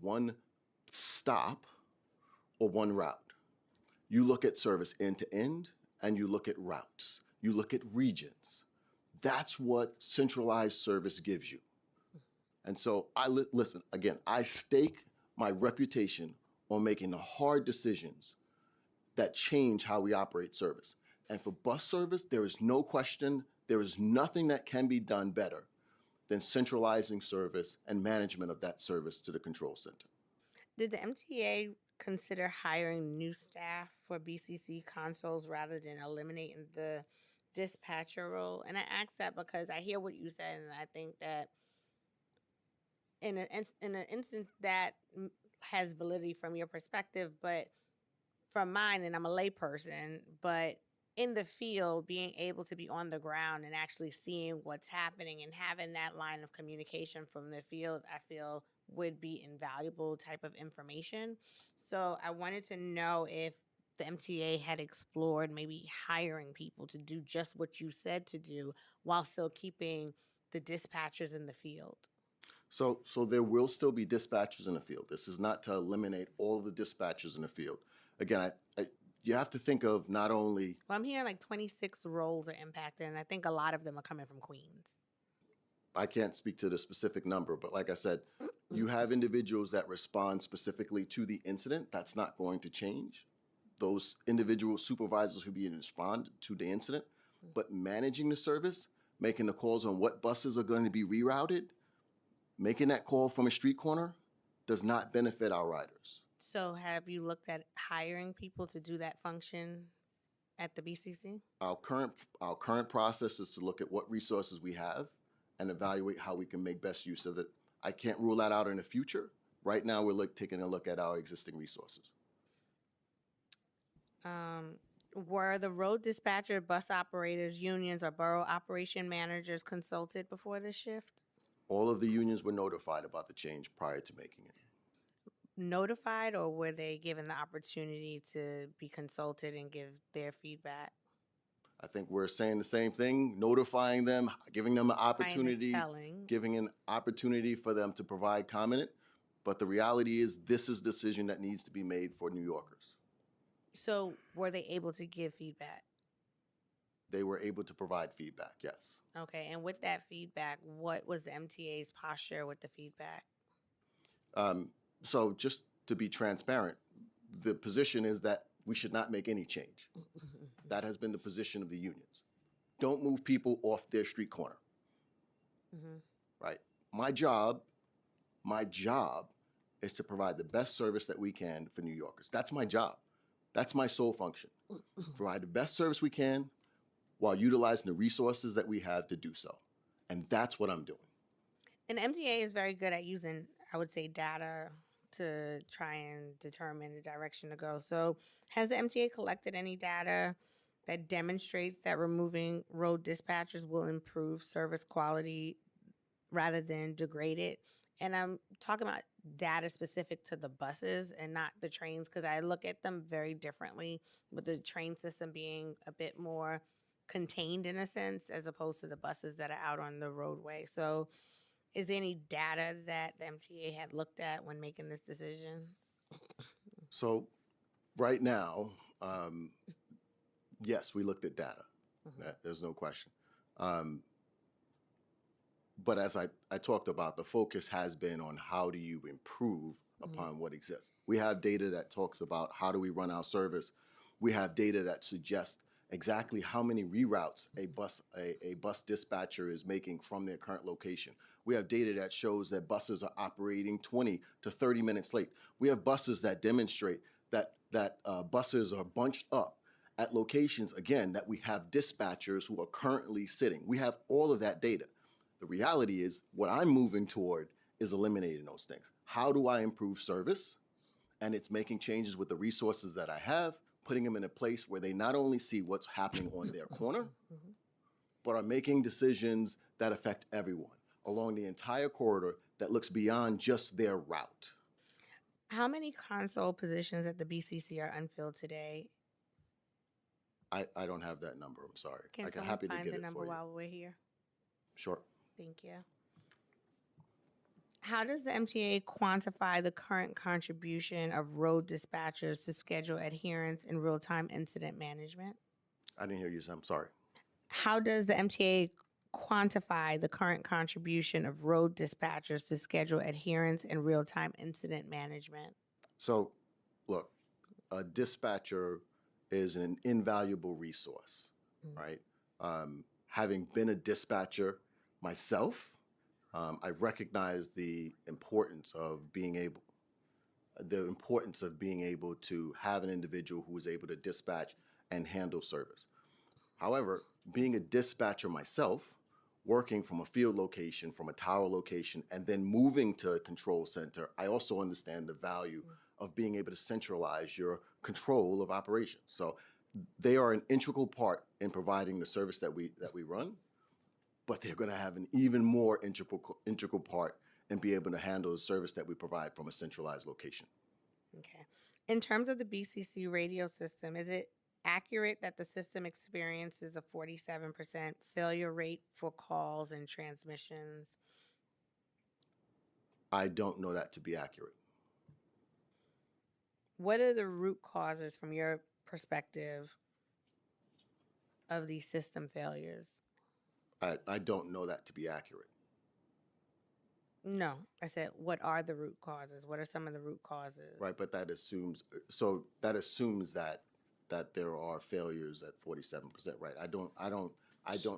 one stop, or one route. You look at service end to end, and you look at routes. You look at regions. That's what centralized service gives you. And so listen, again, I stake my reputation on making the hard decisions that change how we operate service. And for bus service, there is no question, there is nothing that can be done better than centralizing service and management of that service to the control center. Did the MTA consider hiring new staff for BCC consoles rather than eliminating the dispatcher role? And I ask that because I hear what you said, and I think that in an instance that has validity from your perspective, but from mine, and I'm a layperson, but in the field, being able to be on the ground and actually seeing what's happening and having that line of communication from the field, I feel would be invaluable type of information. So I wanted to know if the MTA had explored maybe hiring people to do just what you said to do while still keeping the dispatchers in the field. So there will still be dispatchers in the field. This is not to eliminate all of the dispatchers in the field. Again, you have to think of not only. Well, I'm hearing like 26 roles are impacted, and I think a lot of them are coming from Queens. I can't speak to the specific number, but like I said, you have individuals that respond specifically to the incident. That's not going to change. Those individual supervisors who be respond to the incident, but managing the service, making the calls on what buses are going to be rerouted, making that call from a street corner does not benefit our riders. So have you looked at hiring people to do that function at the BCC? Our current process is to look at what resources we have and evaluate how we can make best use of it. I can't rule that out in the future. Right now, we're taking a look at our existing resources. Were the road dispatcher, bus operators, unions, or borough operation managers consulted before this shift? All of the unions were notified about the change prior to making it. Notified, or were they given the opportunity to be consulted and give their feedback? I think we're saying the same thing, notifying them, giving them an opportunity, giving an opportunity for them to provide comment. But the reality is this is a decision that needs to be made for New Yorkers. So were they able to give feedback? They were able to provide feedback, yes. Okay, and with that feedback, what was the MTA's posture with the feedback? So just to be transparent, the position is that we should not make any change. That has been the position of the unions. Don't move people off their street corner. Right? My job is to provide the best service that we can for New Yorkers. That's my job. That's my sole function. Provide the best service we can while utilizing the resources that we have to do so. And that's what I'm doing. And MTA is very good at using, I would say, data to try and determine the direction to go. So has the MTA collected any data that demonstrates that removing road dispatchers will improve service quality rather than degrade it? And I'm talking about data specific to the buses and not the trains, because I look at them very differently, with the train system being a bit more contained in a sense as opposed to the buses that are out on the roadway. So is there any data that the MTA had looked at when making this decision? So right now, yes, we looked at data. There's no question. But as I talked about, the focus has been on how do you improve upon what exists. We have data that talks about how do we run our service. We have data that suggests exactly how many reroutes a bus dispatcher is making from their current location. We have data that shows that buses are operating 20 to 30 minutes late. We have buses that demonstrate that buses are bunched up at locations, again, that we have dispatchers who are currently sitting. We have all of that data. The reality is what I'm moving toward is eliminating those things. How do I improve service? And it's making changes with the resources that I have, putting them in a place where they not only see what's happening on their corner, but are making decisions that affect everyone along the entire corridor that looks beyond just their route. How many console positions at the BCC are unfilled today? I don't have that number. I'm sorry. Can I'm someone happy to find get the it number for you. while we're here? Sure. Thank you. How does the MTA quantify the current contribution of road dispatchers to schedule adherence and real-time incident management? I didn't hear you, so I'm sorry. How does the MTA quantify the current contribution of road dispatchers to schedule adherence and real-time incident management? So, look, a dispatcher is an invaluable resource, right? Having been a dispatcher myself, I recognize the importance of being able to have an individual who is able to dispatch and handle service. However, being a dispatcher myself, working from a field location, from a tower location, and then moving to a control center, I also understand the value of being able to centralize your control of operations. So they are an integral part in providing the service that we run, but they're going to have an even more integral part in being able to handle the service that we provide from a centralized location. Okay. In terms of the BCC radio system, is it accurate that the system experiences a 47% failure rate for calls and transmissions? I don't know that to be accurate. What are the root causes from your perspective of these system failures? I don't know that to be accurate. No, I said, what are the root causes? What are some of the root causes? Right, but that assumes that there are failures at 47%. Right. I don't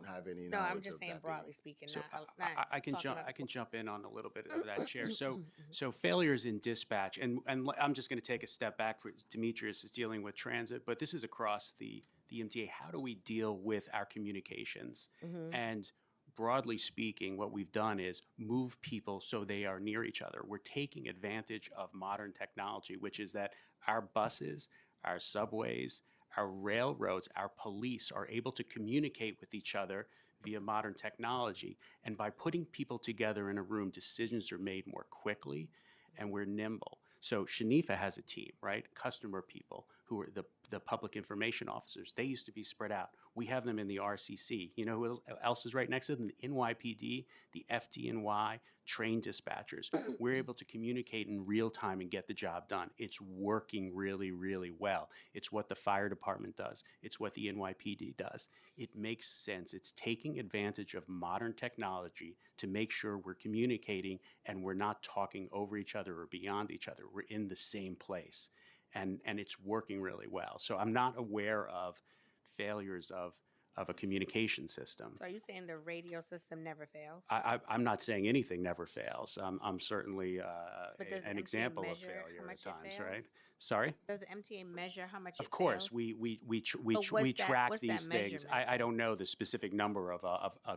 have any knowledge. No, I'm just of saying that broadly speaking. So not I can talking jump. about- I can jump in on a little bit of that, Chair. So failures in dispatch, and I'm just going to take a step back. For Demetrius is dealing with transit, but this is across the MTA. How do we deal with our communications? And broadly speaking, what we've done is move people so they are near each other. We're taking advantage of modern technology, which is that our buses, our subways, our railroads, our police are able to communicate with each other via modern technology. And by putting people together in a room, decisions are made more quickly and we're nimble. So Shanifa has a team, right? Customer people who are the public information officers. They used to be spread out. We have them in the RCC. You know who else is right next to them? The NYPD, the FDNY, train dispatchers. We're able to communicate in real time and get the job done. It's working really, really well. It's what the fire department does. It's what the NYPD does. It makes sense. It's taking advantage of modern technology to make sure we're communicating and we're not talking over each other or beyond each other. We're in the same place. And it's working really well. So I'm not aware of failures of a communication system. So are you saying the radio system never fails? I'm not saying anything never fails. I'm certainly But does the an MTA example of measure how failure at much it times, fails? right? Sorry? Does the MTA measure how much it Of course, fails? we track what's that these things. measurement? I don't know the specific number of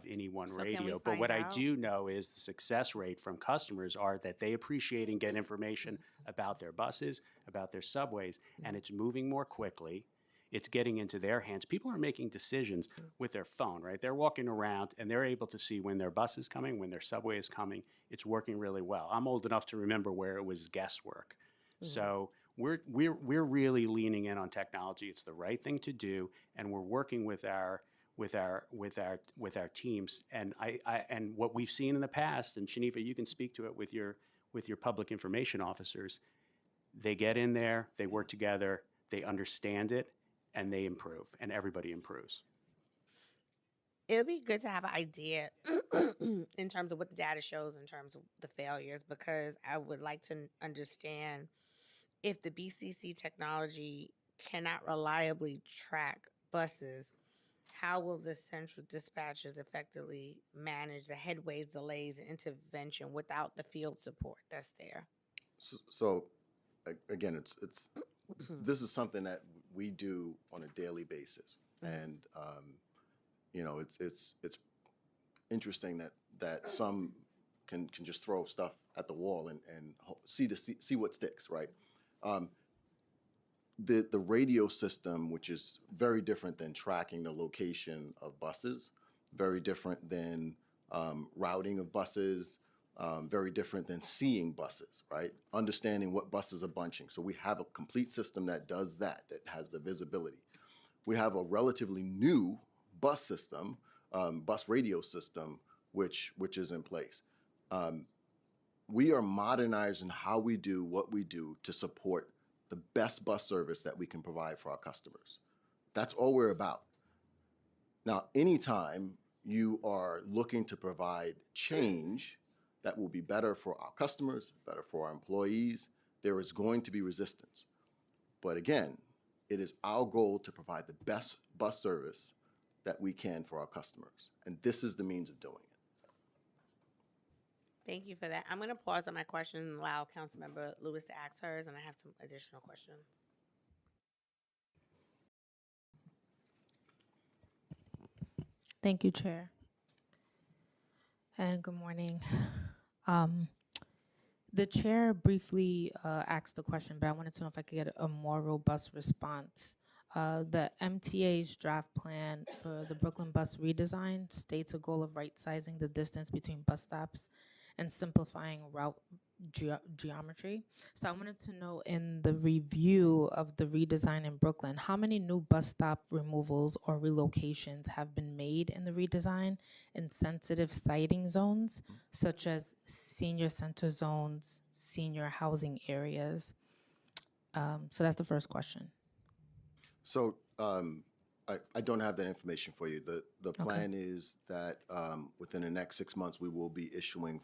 any one So can we radio, but what find I out? do know is the success rate from customers are that they appreciate and get information about their buses, about their subways, and it's moving more quickly. It's getting into their hands. People are making decisions with their phone, right? They're walking around and they're able to see when their bus is coming, when their subway is coming. It's working really well. I'm old enough to remember where it was guesswork. So we're really leaning in on technology. It's the right thing to do, and we're working with our teams. And and what we've seen in the past, and Shanifa, you can speak to it with your public information officers. They get in there, they work together, they understand it, and they improve, and everybody improves. It would be good to have an idea in terms of what the data shows in terms of the failures, because I would like to understand if the BCC technology cannot reliably track buses, how will the central dispatchers effectively manage the headways, delays, and intervention without the field support that's there? So again, it's this is something that we do on a daily basis, and it's interesting that some can just throw stuff at the wall and see what sticks, right? The radio system, which is very different than tracking the location of buses, very different than routing of buses, very different than seeing buses, right? Understanding what buses are bunching. So we have a complete system that does that has the visibility. We have a relatively new bus system, bus radio system, which is in place. We are modernizing how we do what we do to support the best bus service that we can provide for our customers. That's all we're about. Now, anytime you are looking to provide change that will be better for our customers, better for our employees, there is going to be resistance. But again, it is our goal to provide the best bus service that we can for our customers. And this is the means of doing it. Thank you for that. I'm going to pause on my question and allow Councilmember Lewis to ask hers, and I have some additional questions. Thank you, Chair. And good morning. Um, the chair briefly asked the question, but I wanted to know if I could get a more robust response. The MTA's draft plan for the Brooklyn bus redesign states a goal of right-sizing the distance between bus stops and simplifying route geometry. So I wanted to know, in the review of the redesign in Brooklyn, how many new bus stop removals or relocations have been made in the redesign in sensitive siting zones, such as senior center zones, senior housing areas? So that's the first question. So I don't have that information for you. The plan is that within the next 6 months, we will be issuing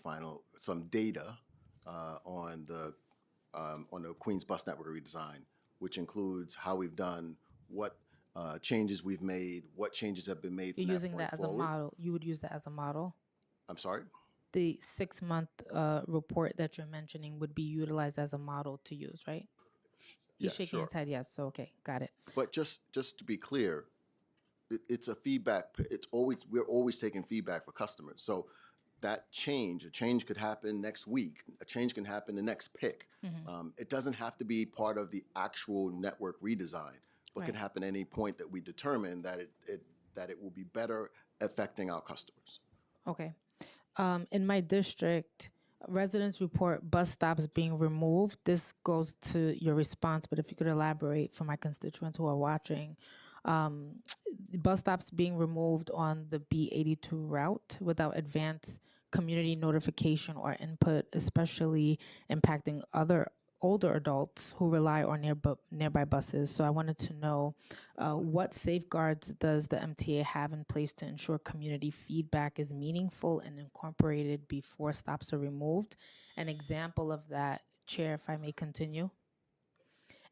some data on the Queens Bus Network redesign, which includes how we've done, what changes we've made, what changes have been made. You're from using point that as forward. a model. You would use that as a model? I'm sorry? The 6-month report that you're mentioning would be utilized as a model to use, right? He's Yeah, shaking sure. his head yes, so okay, got it. But just to be clear, it's a feedback. We're always taking feedback for customers. So a change could happen next week. A change can happen the next pick. It doesn't have to be part of the actual network redesign, but can happen at any point that we determine that it will be better affecting our customers. Okay. In my district, residents report bus stops being removed. This goes to your response, but if you could elaborate for my constituents who are watching. Bus stops being removed on the B82 route without advance community notification or input, especially impacting other older adults who rely on nearby buses. So I wanted to know what safeguards does the MTA have in place to ensure community feedback is meaningful and incorporated before stops are removed? An example of that, Chair, if I may continue.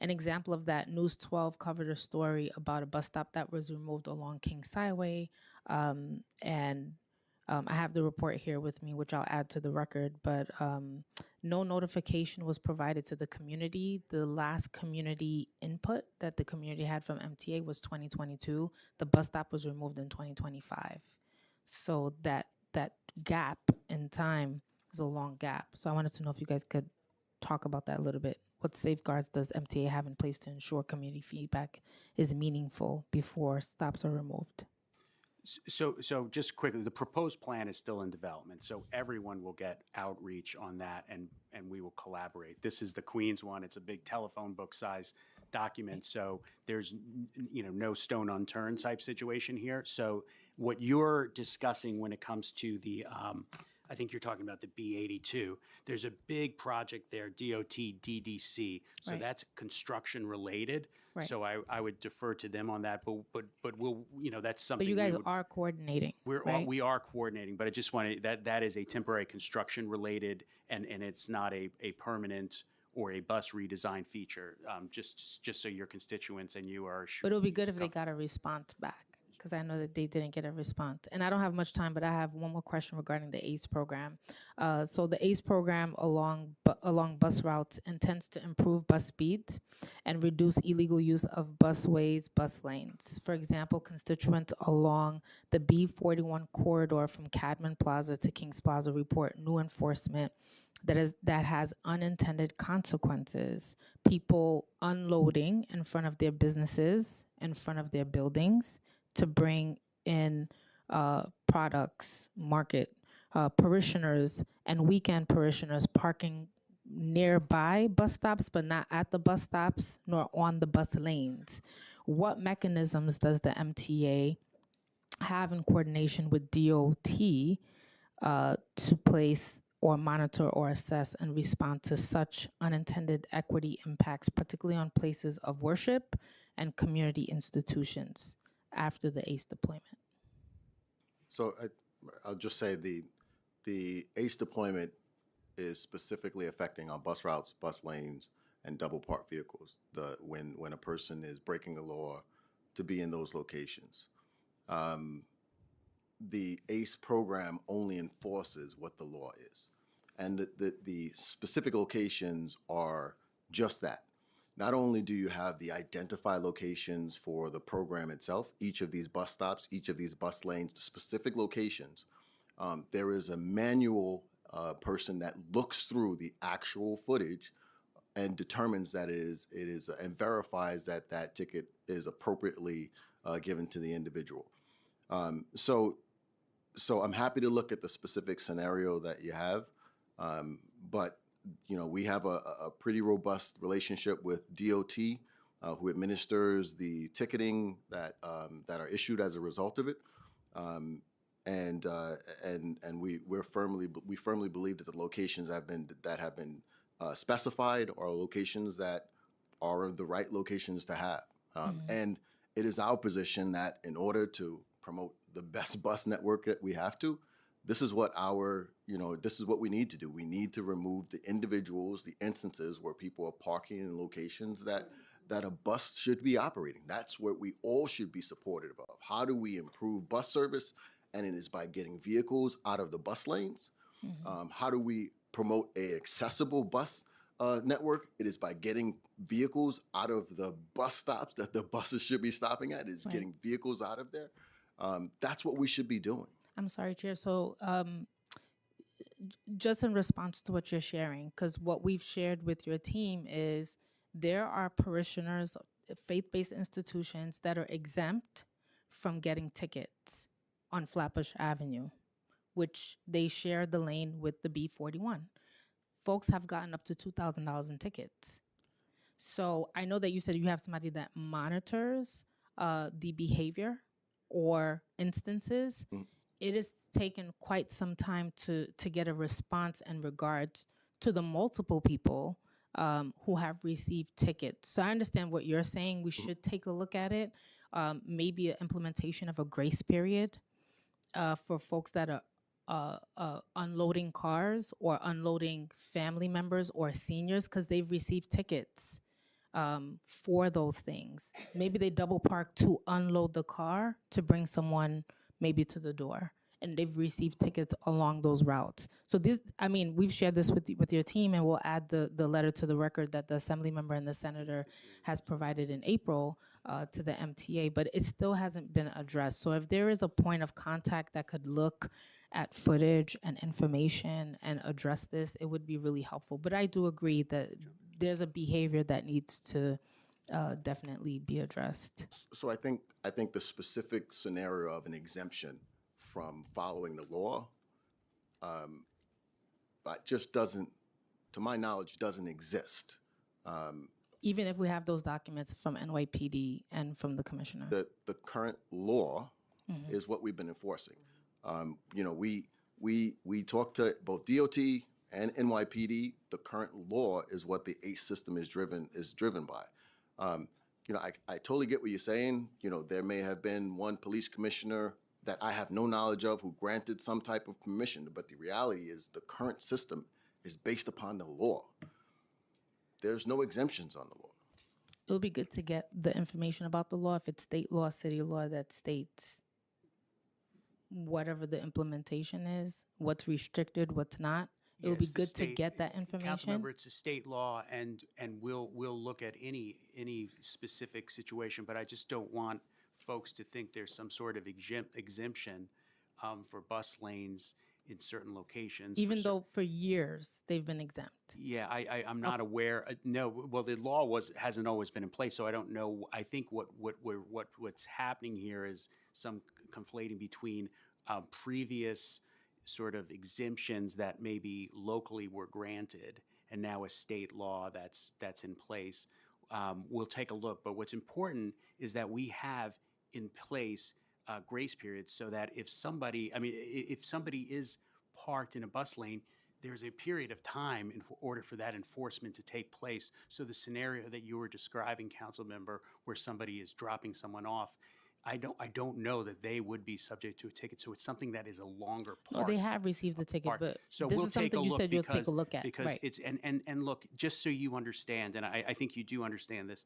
An example of that, News 12 covered a story about a bus stop that was removed along Kings Highway. I have the report here with me, which I'll add to the record, but no notification was provided to the community. The last community input that the community had from MTA was 2022. The bus stop was removed in 2025. So that gap in time is a long gap. So I wanted to know if you guys could talk about that a little bit. What safeguards does MTA have in place to ensure community feedback is meaningful before stops are removed? So just quickly, the proposed plan is still in development, so everyone will get outreach on that, and we will collaborate. This is the Queens one. It's a big telephone book size document, so there's no stone unturned type situation here. So what you're discussing when it comes to the I think you're talking about the B82. There's a big project there, DOT, DDC. So Right. that's construction related. Right. So I would defer to them on that. But we'll that's something. But you guys are coordinating, right? We are coordinating. But I just want to that is a temporary construction related, and it's not a permanent or a bus redesign feature. Just so your constituents and you are sure. But it would be good if they got a response back, because I know that they didn't get a response. And I don't have much time, but I have one more question regarding the ACE program. So the ACE program along bus routes intends to improve bus speeds and reduce illegal use of busways, bus lanes. For example, constituents along the B41 corridor from Cadman Plaza to Kings Plaza report new enforcement that has unintended consequences. People unloading in front of their businesses, in front of their buildings, to bring in products, market parishioners, and weekend parishioners parking nearby bus stops, but not at the bus stops nor on the bus lanes. What mechanisms does the MTA have in coordination with DOT to place or monitor or assess and respond to such unintended equity impacts, particularly on places of worship and community institutions after the ACE deployment? So I'll just say the ACE deployment is specifically affecting our bus routes, bus lanes, and double parked vehicles. When a person is breaking a law to be in those locations. The ACE program only enforces what the law is. And the specific locations are just that. Not only do you have the identified locations for the program itself, each of these bus stops, each of these bus lanes, specific locations, there is a manual person that looks through the actual footage and determines that it is and verifies that that ticket is appropriately given to the individual. So I'm happy to look at the specific scenario that you have, but we have a pretty robust relationship with DOT, who administers the ticketing that are issued as a result of it, and we firmly believe that the locations that have been specified are locations that are the right locations to have, and it is our position that in order to promote the best bus network that we have to, this is what we need to do. We need to remove the individuals, the instances where people are parking in locations that a bus should be operating. That's what we all should be supportive of. How do we improve bus service? And it is by getting vehicles out of the bus lanes. How do we promote an accessible bus network? It is by getting vehicles out of the bus stops that the buses should be stopping at. It is getting vehicles out of there. That's what we should be doing. I'm sorry, Chair. So just in response to what you're sharing, because what we've shared with your team is there are parishioners, faith-based institutions that are exempt from getting tickets on Flatbush Avenue, which they share the lane with the B41. Folks have gotten up to $2,000 in tickets. So I know that you said you have somebody that monitors the behavior or instances. It has taken quite some time to get a response in regards to the multiple people who have received tickets. So I understand what you're saying. We should take a look at it. Maybe an implementation of a grace period for folks that are unloading cars or unloading family members or seniors because they've received tickets for those things. Maybe they double park to unload the car to bring someone maybe to the door, and they've received tickets along those routes. So this, I mean, we've shared this with your team, and we'll add the letter to the record that the assembly member and the senator has provided in April to the MTA, but it still hasn't been addressed. So if there is a point of contact that could look at footage and information and address this, it would be really helpful. But I do agree that there's a behavior that needs to definitely be addressed. So I think the specific scenario of an exemption from following the law just doesn't, to my knowledge, doesn't exist. Even if we have those documents from NYPD and from the commissioner. The current law is what we've been enforcing. We talk to both DOT and NYPD. The current law is what the ACE system is driven by. I totally get what you're saying. There may have been one police commissioner that I have no knowledge of who granted some type of permission, but the reality is the current system is based upon the law. There's no exemptions on the law. It would be good to get the information about the law, if it's state law, city law, that states whatever the implementation is, what's restricted, what's not. It would be good to get that information. Councilmember, it's a state law, and we'll look at any specific situation, but I just don't want folks to think there's some sort of exemption for bus lanes in certain locations. Even though for years they've been exempt. Yeah, I'm not aware. No, well, the law hasn't always been in place, so I don't know. I think what's happening here is some conflating between previous sort of exemptions that maybe locally were granted, and now a state law that's in place. We'll take a look, but what's important is that we have in place grace periods so that if somebody is parked in a bus lane, there's a period of time in order for that enforcement to take place. So the scenario that you were describing, council member, where somebody is dropping someone off, I don't know that they would be subject to a ticket. So it's something that is a longer No, part. they have received the ticket, part. but So this we'll is take something a you look said you'll take a because- look at. because Right. it's and look, just so you understand, and I think you do understand this.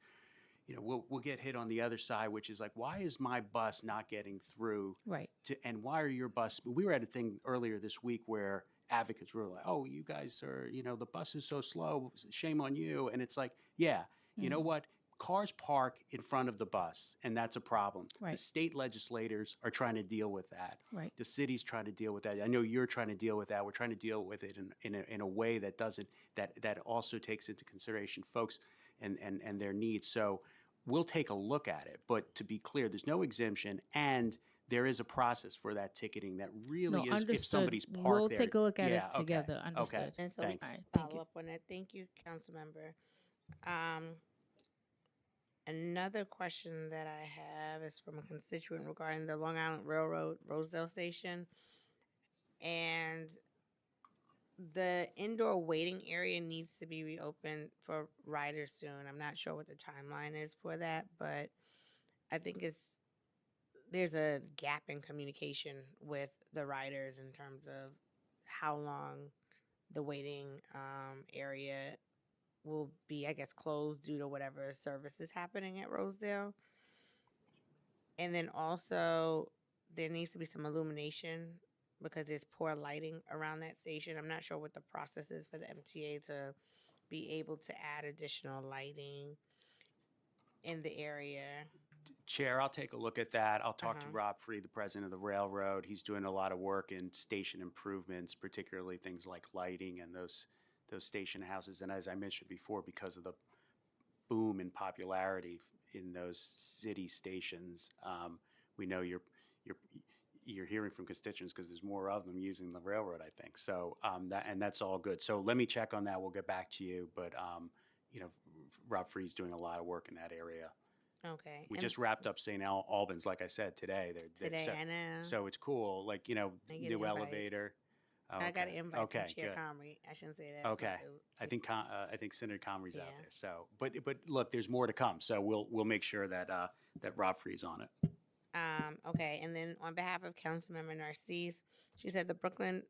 We'll get hit on the other side, which is like, why is my bus not getting through? Right. And why are your bus? We were at a thing earlier this week where advocates were like, "Oh, you guys are, the bus is so slow. Shame on you." And it's like, yeah, you know what? Cars park in front of the bus, and that's a problem. The Right. state legislators are trying to deal with that. Right. The city's trying to deal with that. I know you're trying to deal with that. We're trying to deal with it in a way that doesn't that also takes into consideration folks and their needs. So we'll take a look at it. But to be clear, there's no exemption, and there is a process for that ticketing that really No, is understood. if somebody's parked We'll there. take a look at Yeah, it okay, together. okay. Understood. And so Thanks. we All right, follow thank you. up on that. Thank you, council member. Another question that I have is from a constituent regarding the Long Island Railroad Rosedale Station. And the indoor waiting area needs to be reopened for riders soon. I'm not sure what the timeline is for that, but I think there's a gap in communication with the riders in terms of how long the waiting area will be, I guess, closed due to whatever service is happening at Rosedale. And then also, there needs to be some illumination because there's poor lighting around that station. I'm not sure what the process is for the MTA to be able to add additional lighting in the area. Chair, I'll take a look at that. I'll talk to Uh-huh. Rob Free, the president of the railroad. He's doing a lot of work in station improvements, particularly things like lighting and those station houses. And as I mentioned before, because of the boom in popularity in those city stations, we know you're hearing from constituents because there's more of them using the railroad, I think. So that's all good. So let me check on that. We'll get back to you. But Rob Free's doing a lot of work in that area. Okay. We and just wrapped up St. Albans, like I said, today. today, I know. So it's cool. Like, I get an new invite. elevator. Oh, I got an okay. invite Okay, from Chair good. Comrie. I shouldn't say that. but Okay. it- I think Senator Comrie's out Yeah. there. So, but look, there's more to come. So we'll make sure that that Rob Free's on it. Okay, and then on behalf of Councilmember Narcisse, she said the Brooklyn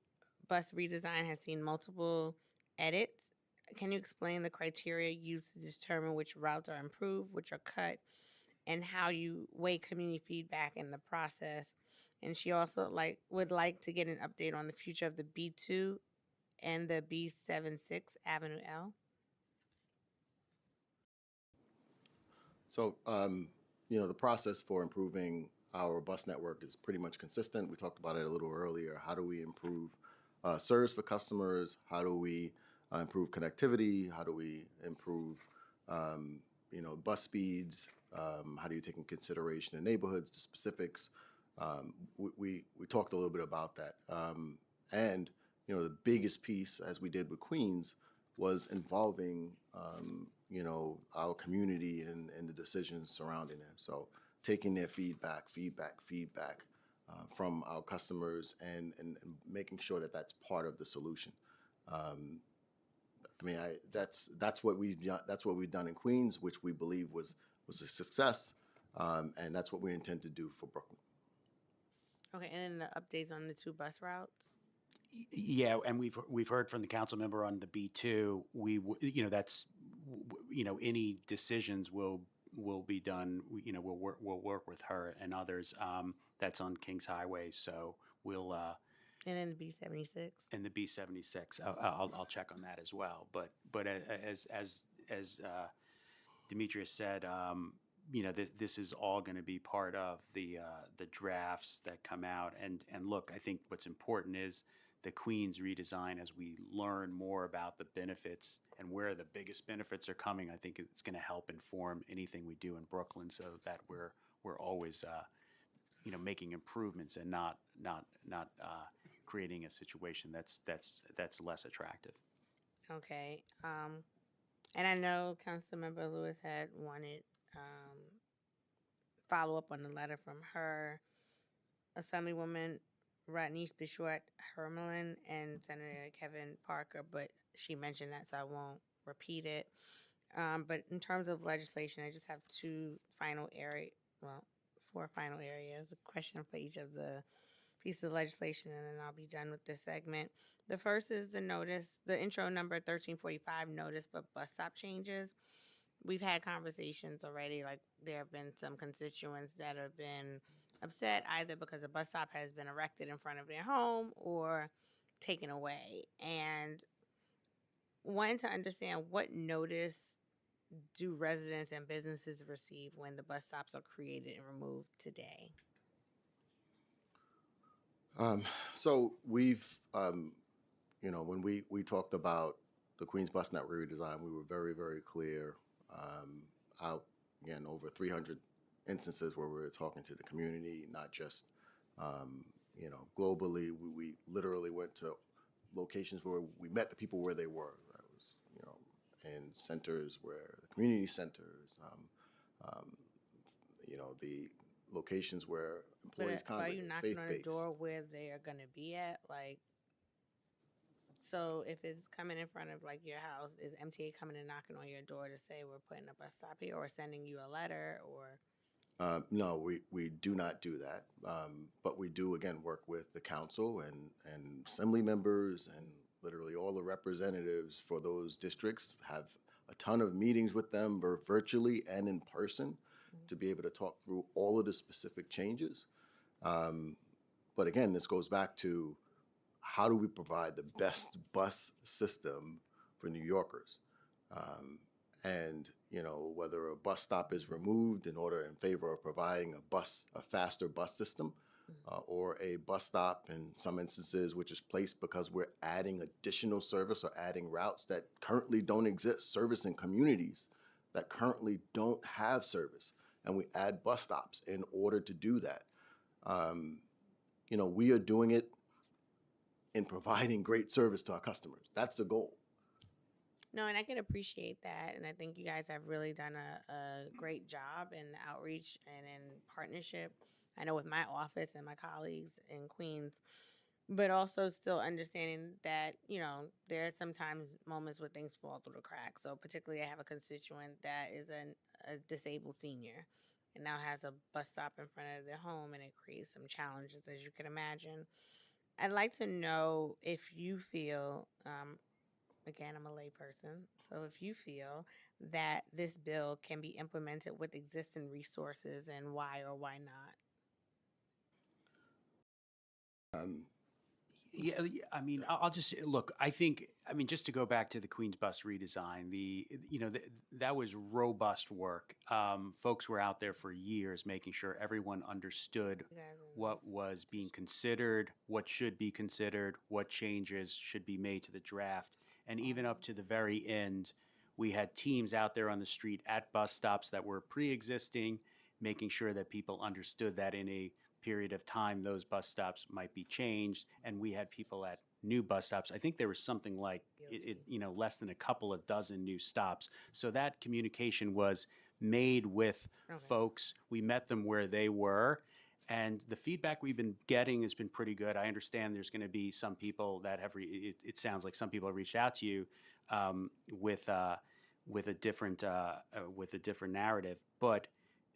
bus redesign has seen multiple edits. Can you explain the criteria used to determine which routes are improved, which are cut, and how you weigh community feedback in the process? And she also would like to get an update on the future of the B2 and the B76 Avenue L. So, the process for improving our bus network is pretty much consistent. We talked about it a little earlier. How do we improve service for customers? How do we improve connectivity? How do we improve, bus speeds? How do you take in consideration the neighborhoods, the specifics? We talked a little bit about that. And the biggest piece, as we did with Queens, was involving our community and the decisions surrounding them. So taking their feedback from our customers and making sure that that's part of the solution. That's what we've done in Queens, which we believe was a success, and that's what we intend to do for Brooklyn. Okay, and then the updates on the two bus routes. Yeah, and we've heard from the council member on the B2. Any decisions will be done. We'll work with her and others. That's on Kings Highway, so we'll. And then the B76. And the B76, I'll check on that as well. But as Demetrius said, this is all going to be part of the drafts that come out. And look, I think what's important is the Queens redesign. As we learn more about the benefits and where the biggest benefits are coming, I think it's going to help inform anything we do in Brooklyn, so that we're always making improvements and not creating a situation that's less attractive. Okay. And I know Councilmember Lewis had wanted follow up on the letter from her, Assemblywoman Rodney's Bishop Hermelin and Senator Kevin Parker, but she mentioned that, so I won't repeat it. But in terms of legislation, I just have two final 4 final areas. A question for each of the pieces of legislation, and then I'll be done with this segment. The first is the intro number 1345 notice for bus stop changes. We've had conversations already, like there have been some constituents that have been upset either because a bus stop has been erected in front of their home or taken away. And wanting to understand, what notice do residents and businesses receive when the bus stops are created and removed today? So we've, when we talked about the Queens Bus Network redesign, we were very, very clear. Out again, over 300 instances where we were talking to the community, not just, globally. We literally went to locations where we met the people where they were. That was, in centers where the community centers, the locations where employees But are you congregate, knocking on the faith-based. door where they are going to be at? Like, so if it's coming in front of like your house, is MTA coming and knocking on your door to say we're putting a bus stop here, or sending you a letter, or? No, we do not do that. But we do, again, work with the council and assembly members and literally all the representatives for those districts, have a ton of meetings with them, virtually and in person, to be able to talk through all of the specific changes. But again, this goes back to, how do we provide the best bus system for New Yorkers? And whether a bus stop is removed in favor of providing a faster bus system, or a bus stop in some instances which is placed because we're adding additional service or adding routes that currently don't exist, service in communities that currently don't have service, and we add bus stops in order to do that. We are doing it in providing great service to our customers. That's the goal. No, and I can appreciate that. And I think you guys have really done a great job in the outreach and in partnership. I know with my office and my colleagues in Queens, but also still understanding that, there are sometimes moments where things fall through the cracks. So particularly I have a constituent that is a disabled senior and now has a bus stop in front of their home, and it creates some challenges, as you can imagine. I'd like to know if you feel, again, I'm a layperson, so if you feel that this bill can be implemented with existing resources, and why or why not? Yeah, I mean, I'll just look. I think, just to go back to the Queens Bus redesign, that was robust work. Folks were out there for years making sure everyone understood what was being considered, what should be considered, what changes should be made to the draft, and even up to the very end, we had teams out there on the street at bus stops that were pre-existing, making sure that people understood that in a period of time those bus stops might be changed, and we had people at new bus stops. I think there was something like less than a couple of dozen new stops. So that communication was made with folks. We met them where they were, and the feedback we've been getting has been pretty good. I understand there's going to be some people that have it sounds like some people have reached out to you with a different narrative, but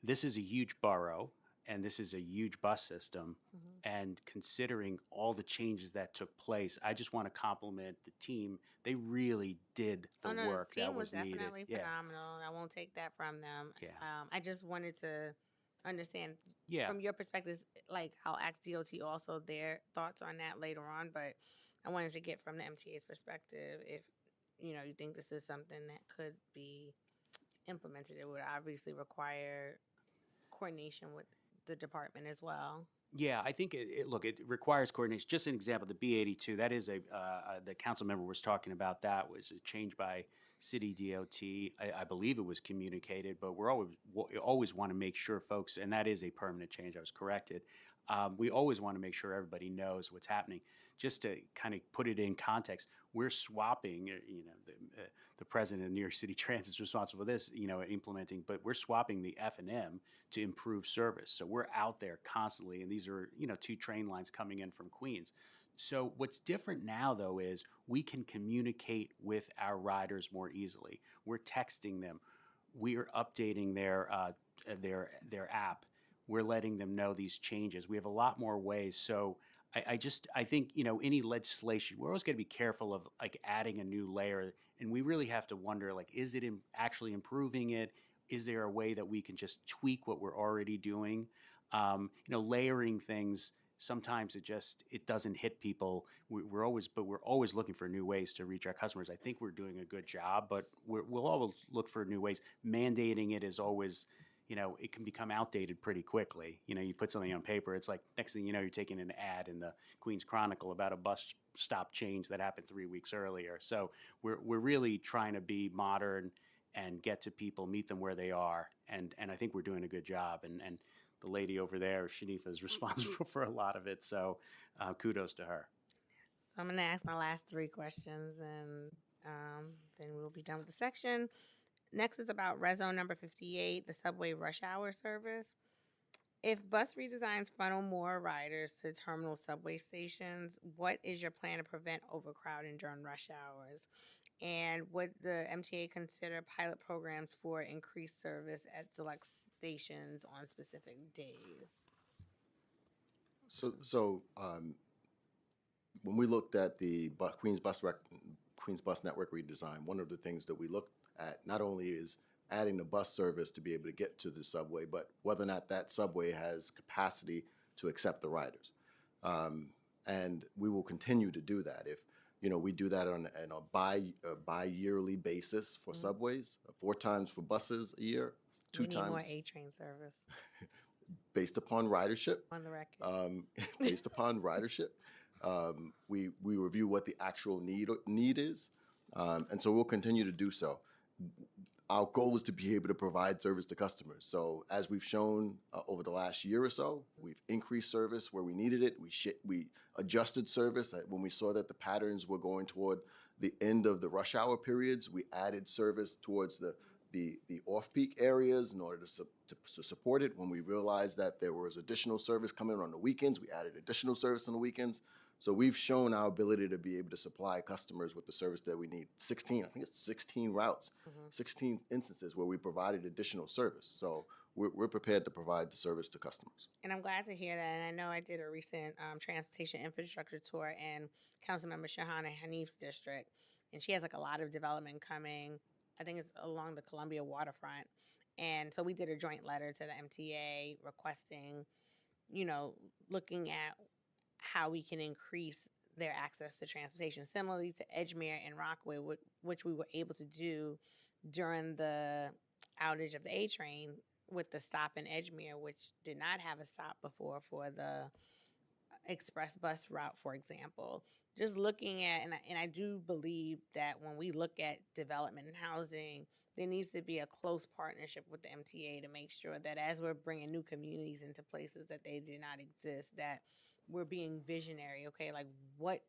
this is a huge borough. And this is a huge bus system. And considering all the changes that took place, I just want to compliment the team. They really did the work the team that was needed. Definitely phenomenal. I won't take that from them. Yeah. I just wanted to understand from your perspective, like I'll ask DOT also their thoughts on that later on, but I wanted to get from the MTA's perspective if you think this is something that could be implemented. It would obviously require coordination with the department as well. Yeah, I think it requires coordination. Just an example, the B82, that is the council member was talking about. That was a change by city DOT. I believe it was communicated, but we always want to make sure folks, and that is a permanent change. I was corrected. We always want to make sure everybody knows what's happening. Just to kind of put it in context, we're swapping, the president of New York City Transit is responsible for this, implementing, but we're swapping the F&M to improve service. So we're out there constantly, and these are, 2 train lines coming in from Queens. So what's different now, though, is we can communicate with our riders more easily. We're texting them. We are updating their app. we're letting them know these changes. We have a lot more ways. So I think, any legislation, we're always going to be careful of like adding a new layer, and we really have to wonder, like, is it actually improving it? Is there a way that we can just tweak what we're already doing? Layering things, sometimes it doesn't hit people. We're always looking for new ways to reach our customers. I think we're doing a good job, but we'll always look for new ways. Mandating it is always, it can become outdated pretty quickly. You put something on paper, it's like next thing you know, you're taking an ad in the Queens Chronicle about a bus stop change that happened 3 weeks earlier. So we're really trying to be modern and get to people, meet them where they are, and I think we're doing a good job. And the lady over there, Shanifa, is responsible for a lot of it. So kudos to her. So I'm going to ask my last 3 questions, and then we'll be done with the section. Next is about Red Zone number 58, the subway rush hour service. If bus redesigns funnel more riders to terminal subway stations, what is your plan to prevent overcrowding during rush hours? And would the MTA consider pilot programs for increased service at select stations on specific days? So when we looked at the Queens Bus Network redesign, one of the things that we looked at not only is adding the bus service to be able to get to the subway, but whether or not that subway has capacity to accept the riders. And we will continue to do that. If we do that on a bi-yearly basis for subways, 4 times for buses a year, 2 we need times more A-train service based upon ridership. on the record. Based upon ridership, we review what the actual need is, and so we'll continue to do so. Our goal is to be able to provide service to customers. So as we've shown over the last year or so, we've increased service where we needed it. We adjusted service when we saw that the patterns were going toward the end of the rush hour periods. We added service towards the off-peak areas in order to support it. When we realized that there was additional service coming on the weekends, we added additional service on the weekends. So we've shown our ability to be able to supply customers with the service that we need. 16 routes, 16 instances where we provided additional service. So we're prepared to provide the service to customers. And I'm glad to hear that. And I know I did a recent transportation infrastructure tour in Councilmember Shahana Hanif's district, and she has like a lot of development coming. I think it's along the Columbia waterfront. And so we did a joint letter to the MTA requesting, looking at how we can increase their access to transportation, similarly to Edgemere and Rockaway, which we were able to do during the outage of the A train with the stop in Edgemere, which did not have a stop before for the express bus route, for example. Just looking at, and I do believe that when we look at development and housing, there needs to be a close partnership with the MTA to make sure that as we're bringing new communities into places that they did not exist, that we're being visionary, okay? Like, what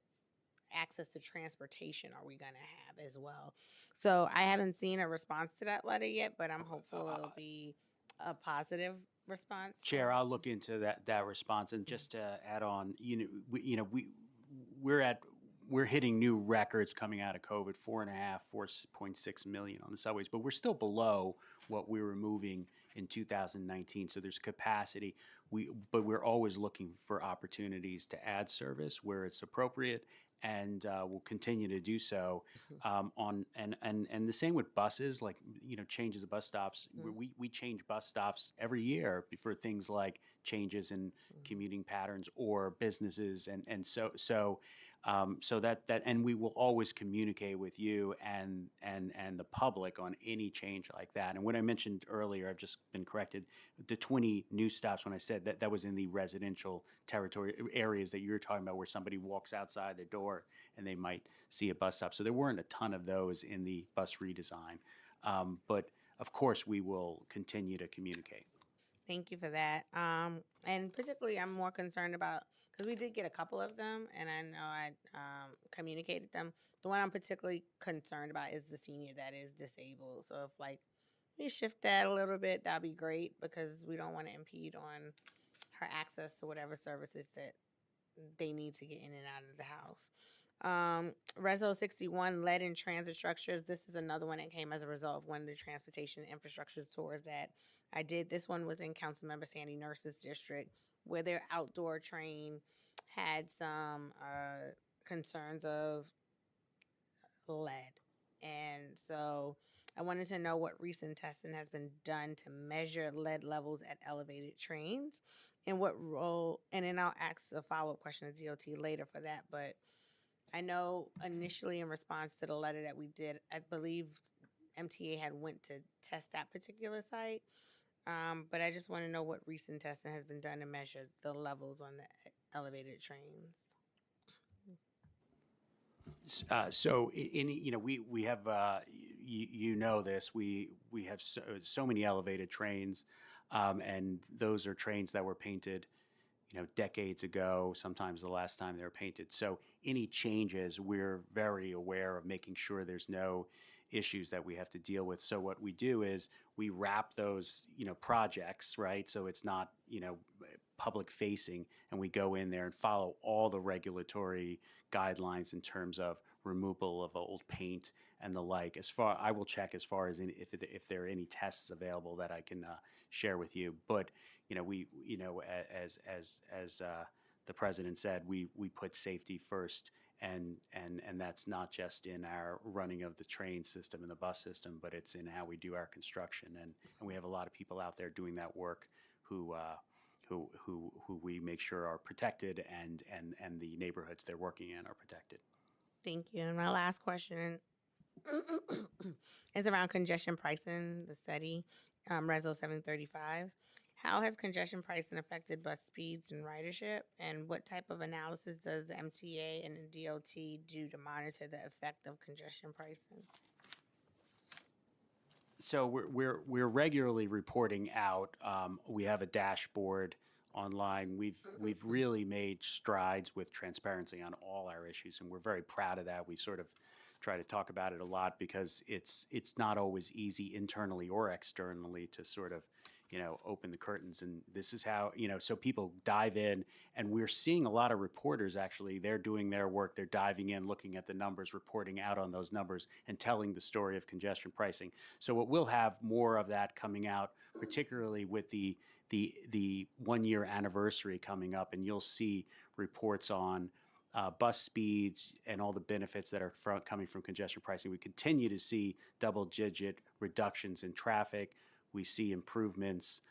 access to transportation are we going to have as well? So I haven't seen a response to that letter yet, but I'm hopeful it'll be a positive response. Chair, I'll look into that response. And just to add on, we're hitting new records coming out of COVID, 4.6 million on the subways, but we're still below what we were moving in 2019. So there's capacity. But we're always looking for opportunities to add service where it's appropriate, and we'll continue to do so. And the same with buses, like changes of bus stops. We change bus stops every year for things like changes in commuting patterns or businesses, and so that and we will always communicate with you and the public on any change like that. And what I mentioned earlier, I've just been corrected. The 20 new stops, when I said that was in the residential territory areas that you're talking about, where somebody walks outside the door and they might see a bus stop. So there weren't a ton of those in the bus redesign, but of course we will continue to communicate. Thank you for that. And particularly, I'm more concerned about, because we did get a couple of them, and I know I communicated them. The one I'm particularly concerned about is the senior that is disabled. So if we shift that a little bit, that'd be great, because we don't want to impede on her access to whatever services that they need to get in and out of the house. Reso 61, lead in transit structures. This is another one that came as a result of one of the transportation infrastructure tours that I did, this one was in Councilmember Sandy Nurse's district, where their outdoor train had some concerns of lead. And so I wanted to know what recent testing has been done to measure lead levels at elevated trains and what role, and then I'll ask a follow-up question to DOT later for that. But I know initially in response to the letter that we did, I believe MTA had went to test that particular site. But I just want to know what recent testing has been done to measure the levels on the elevated trains. We have this, we have so many elevated trains, and those are trains that were painted decades ago, sometimes the last time they were painted. So any changes, we're very aware of making sure there's no issues that we have to deal with. So what we do is we wrap those projects, right, so it's not public facing, and we go in there and follow all the regulatory guidelines in terms of removal of old paint and the like. I will check as far as if there are any tests available that I can share with you. But as the president said, we put safety first, and that's not just in our running of the train system and the bus system, but it's in how we do our construction, and we have a lot of people out there doing that work who we make sure are protected, and the neighborhoods they're working in are protected. Thank you. And my last question is around congestion pricing, the study, Reso 735. How has congestion pricing affected bus speeds and ridership? And what type of analysis does the MTA and the DOT do to monitor the effect of congestion pricing? So we're regularly reporting out. We have a dashboard online. We've really made strides with transparency on all our issues, and we're very proud of that. We sort of try to talk about it a lot because it's not always easy internally or externally to sort of open the curtains, and this is how so people dive in, and we're seeing a lot of reporters actually. They're doing their work, they're diving in, looking at the numbers, reporting out on those numbers, and telling the story of congestion pricing. So we'll have more of that coming out, particularly with the 1 year anniversary coming up, and you'll see reports on bus speeds and all the benefits that are coming from congestion pricing. We continue to see double-digit reductions in traffic. We see improvements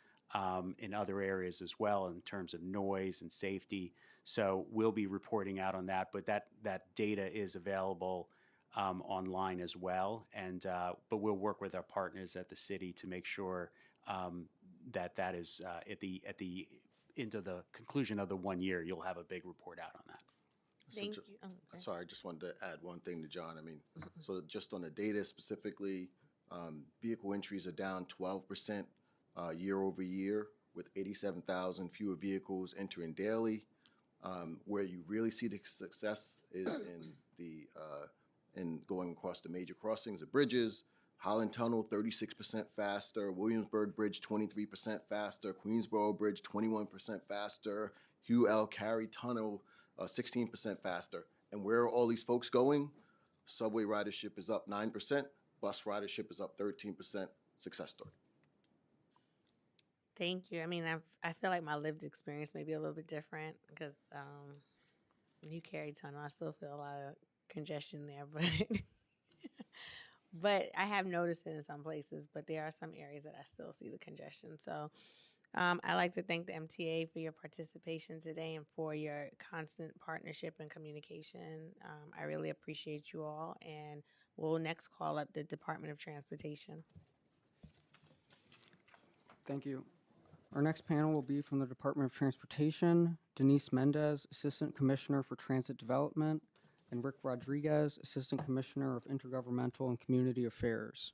in other areas as well in terms of noise and safety. So we'll be reporting out on that, but that data is available online as well. And but we'll work with our partners at the city to make sure that is at the into the conclusion of the 1 year, you'll have a big report out on that. Thank you. Oh, okay. Sorry, I just wanted to add one thing to John. I mean, so just on the data specifically, vehicle entries are down 12% year over year, with 87,000 fewer vehicles entering daily. Where you really see the success is in going across the major crossings, the bridges. Holland Tunnel, 36% faster. Williamsburg Bridge, 23% faster. Queensboro Bridge, 21% faster. Hugh L. Carey Tunnel, 16% faster. And where are all these folks going? Subway ridership is up 9%. Bus ridership is up 13%. Success story. Thank you. I mean, I feel like my lived experience may be a little bit different because New Cary Tunnel, I still feel a lot of congestion there, but I have noticed it in some places, but there are some areas that I still see the congestion. So I'd like to thank the MTA for your participation today and for your constant partnership and communication. I really appreciate you all, and we'll next call up the Department of Transportation. Thank you. Our next panel will be from the Department of Transportation, Denise Mendez, Assistant Commissioner for Transit Development, and Rick Rodriguez, Assistant Commissioner of Intergovernmental and Community Affairs.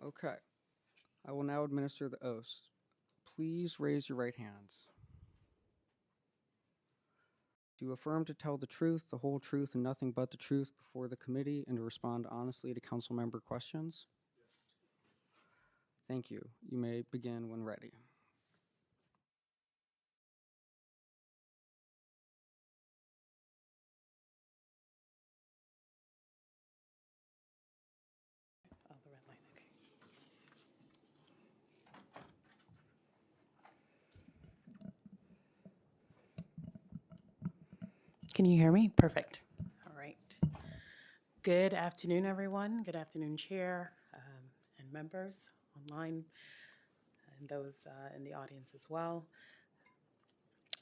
Okay. I will now administer the oaths. Please raise your right hands. Do you affirm to tell the truth, the whole truth, and nothing but the truth before the committee and to respond honestly to council member questions? Thank you. You may begin when ready. Oh, the red light, okay. Can you hear me? Perfect. All right. Good afternoon, everyone. Good afternoon, Chair and members online and those in the audience as well.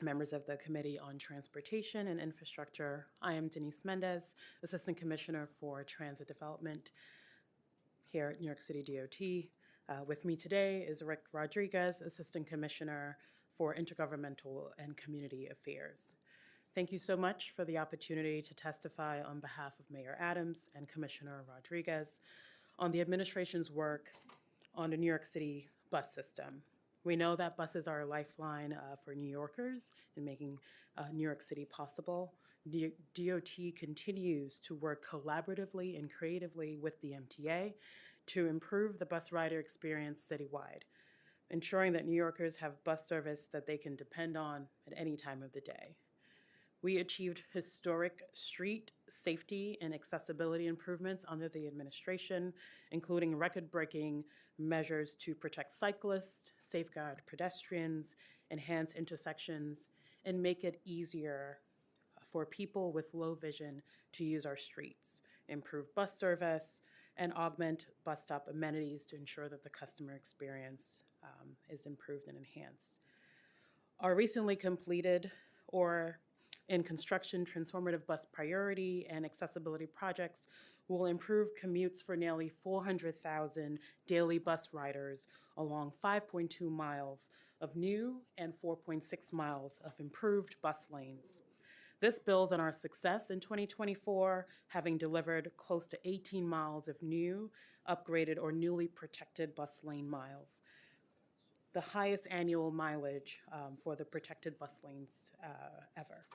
Members of the Committee on Transportation and Infrastructure. I am Denise Mendez, Assistant Commissioner for Transit Development here at New York City DOT. With me today is Rick Rodriguez, Assistant Commissioner for Intergovernmental and Community Affairs. Thank you so much for the opportunity to testify on behalf of Mayor Adams and Commissioner Rodriguez on the administration's work on the New York City bus system. We know that buses are a lifeline for New Yorkers in making New York City possible. DOT continues to work collaboratively and creatively with the MTA to improve the bus rider experience citywide, ensuring that New Yorkers have bus service that they can depend on at any time of the day. We achieved historic street safety and accessibility improvements under the administration, including record-breaking measures to protect cyclists, safeguard pedestrians, enhance intersections, and make it easier for people with low vision to use our streets, improve bus service, and augment bus stop amenities to ensure that the customer experience is improved and enhanced. Our recently completed or in construction transformative bus priority and accessibility projects will improve commutes for nearly 400,000 daily bus riders along 5.2 miles of new and 4.6 miles of improved bus lanes. This builds on our success in 2024, having delivered close to 18 miles of new, upgraded, or newly protected bus lane miles, the highest annual mileage for the protected bus lanes ever.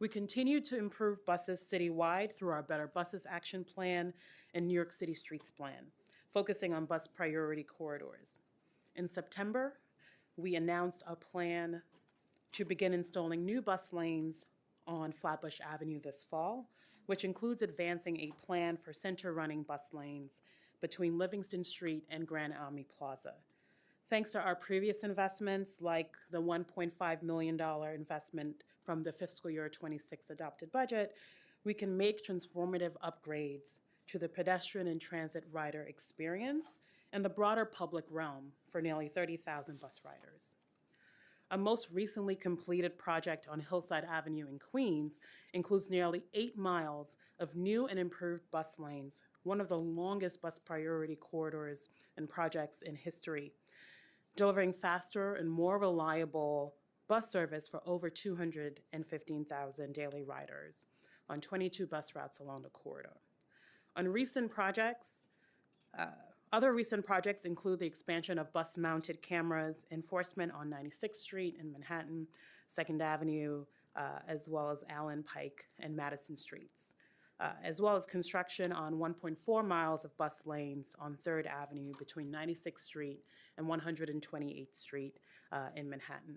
We continue to improve buses citywide through our Better Buses Action Plan and New York City Streets Plan, focusing on bus priority corridors. In September, we announced a plan to begin installing new bus lanes on Flatbush Avenue this fall, which includes advancing a plan for center-running bus lanes between Livingston Street and Grand Army Plaza. Thanks to our previous investments, like the $1.5 million investment from the fiscal year 26 adopted budget, we can make transformative upgrades to the pedestrian and transit rider experience and the broader public realm for nearly 30,000 bus riders. A most recently completed project on Hillside Avenue in Queens includes nearly 8 miles of new and improved bus lanes, one of the longest bus priority corridors and projects in history, delivering faster and more reliable bus service for over 215,000 daily riders on 22 bus routes along the corridor. On recent projects, other recent projects include the expansion of bus-mounted cameras enforcement on 96th Street in Manhattan, 2nd Avenue, as well as Allen, Pike, and Madison Streets, as well as construction on 1.4 miles of bus lanes on 3rd Avenue between 96th Street and 128th Street in Manhattan.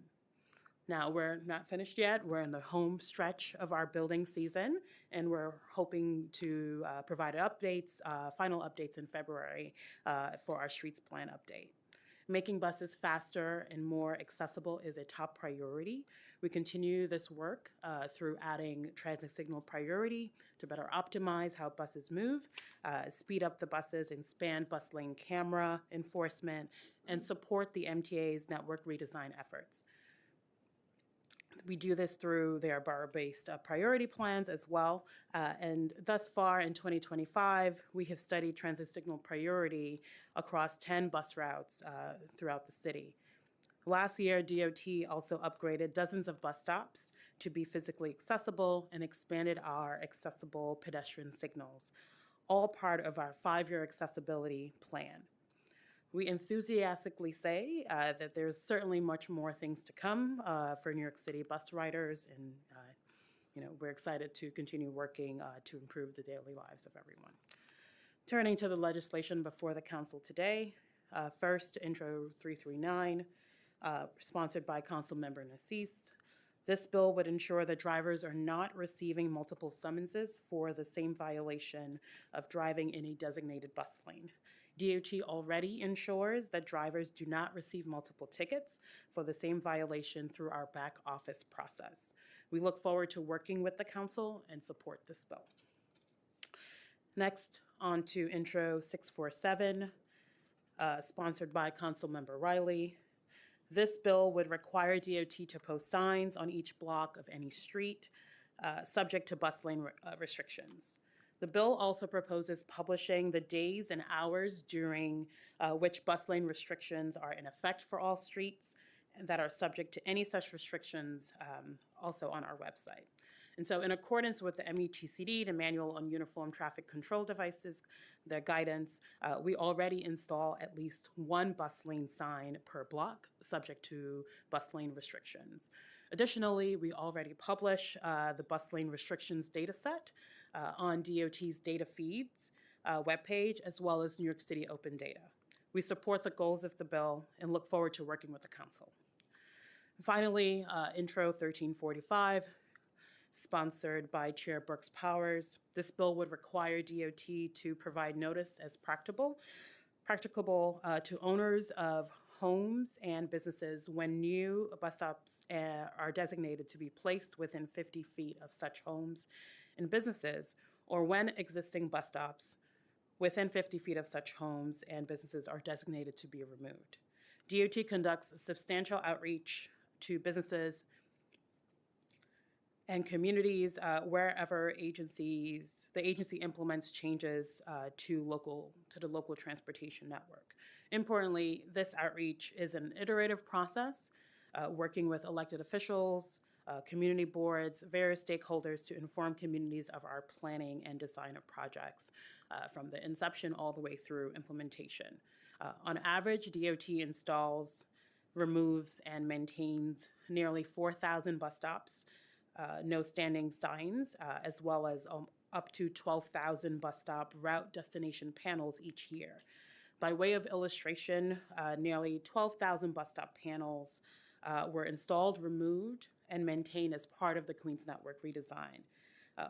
Now, we're not finished yet. We're in the home stretch of our building season, and we're hoping to provide updates, final updates in February for our streets plan update. Making buses faster and more accessible is a top priority. We continue this work through adding transit signal priority to better optimize how buses move, speed up the buses, expand bus lane camera enforcement, and support the MTA's network redesign efforts. We do this through their borough-based priority plans as well. And thus far in 2025, we have studied transit signal priority across 10 bus routes throughout the city. Last year, DOT also upgraded dozens of bus stops to be physically accessible and expanded our accessible pedestrian signals, all part of our 5-year accessibility plan. We enthusiastically say that there's certainly much more things to come for New York City bus riders, and we're excited to continue working to improve the daily lives of everyone. Turning to the legislation before the council today, first, Intro 339, sponsored by Councilmember Nassis. This bill would ensure that drivers are not receiving multiple summonses for the same violation of driving in a designated bus lane. DOT already ensures that drivers do not receive multiple tickets for the same violation through our back office process. We look forward to working with the council and support this bill. Next, on to Intro 647, sponsored by Councilmember Riley. This bill would require DOT to post signs on each block of any street, subject to bus lane restrictions. The bill also proposes publishing the days and hours during which bus lane restrictions are in effect for all streets that are subject to any such restrictions, also on our website. And so in accordance with the MUTCD, the Manual on Uniform Traffic Control Devices, the guidance, we already install at least one bus lane sign per block, subject to bus lane restrictions. Additionally, we already publish the bus lane restrictions data set on DOT's data feeds webpage, as well as New York City Open Data. We support the goals of the bill and look forward to working with the council. Finally, Intro 1345, sponsored by Chair Brooks Powers. This bill would require DOT to provide notice as practicable to owners of homes and businesses when new bus stops are designated to be placed within 50 feet of such homes and businesses, or when existing bus stops within 50 feet of such homes and businesses are designated to be removed. DOT conducts substantial outreach to businesses and communities wherever the agency implements changes to the local transportation network. Importantly, this outreach is an iterative process, working with elected officials, community boards, various stakeholders to inform communities of our planning and design of projects from the inception all the way through implementation. On average, DOT installs, removes, and maintains nearly 4,000 bus stops, no standing signs, as well as up to 12,000 bus stop route destination panels each year. By way of illustration, nearly 12,000 bus stop panels were installed, removed, and maintained as part of the Queens Network redesign.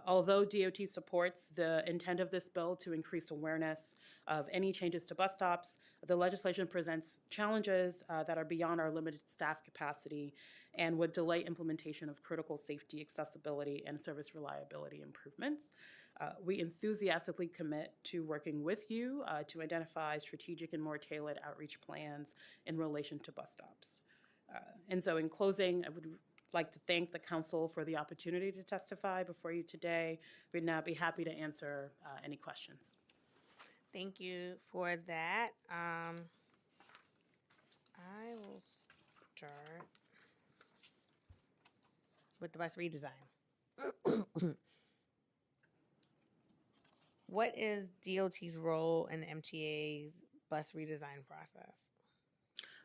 Although DOT supports the intent of this bill to increase awareness of any changes to bus stops, the legislation presents challenges that are beyond our limited staff capacity and would delay implementation of critical safety, accessibility, and service reliability improvements. We enthusiastically commit to working with you to identify strategic and more tailored outreach plans in relation to bus stops. And so in closing, I would like to thank the council for the opportunity to testify before you today. We'd now be happy to answer any questions. Thank you for that. I will start with the bus redesign. What is DOT's role in the MTA's bus redesign process?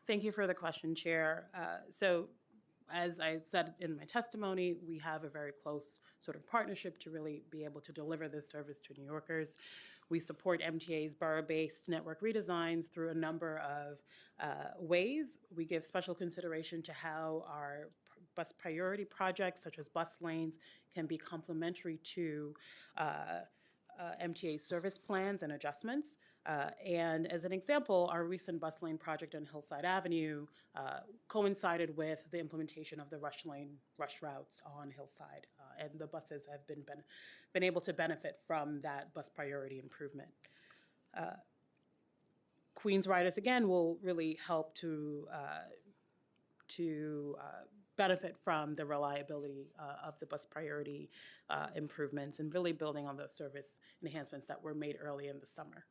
Thank you for the question, Chair. So as I said in my testimony, we have a very close sort of partnership to really be able to deliver this service to New Yorkers. We support MTA's borough-based network redesigns through a number of ways. We give special consideration to how our bus priority projects, such as bus lanes, can be complementary to MTA service plans and adjustments. And as an example, our recent bus lane project on Hillside Avenue coincided with the implementation of the rush routes on Hillside, and the buses have been able to benefit from that bus priority improvement. Queens riders, again, will really help to benefit from the reliability of the bus priority improvements and really building on those service enhancements that were made early in the summer.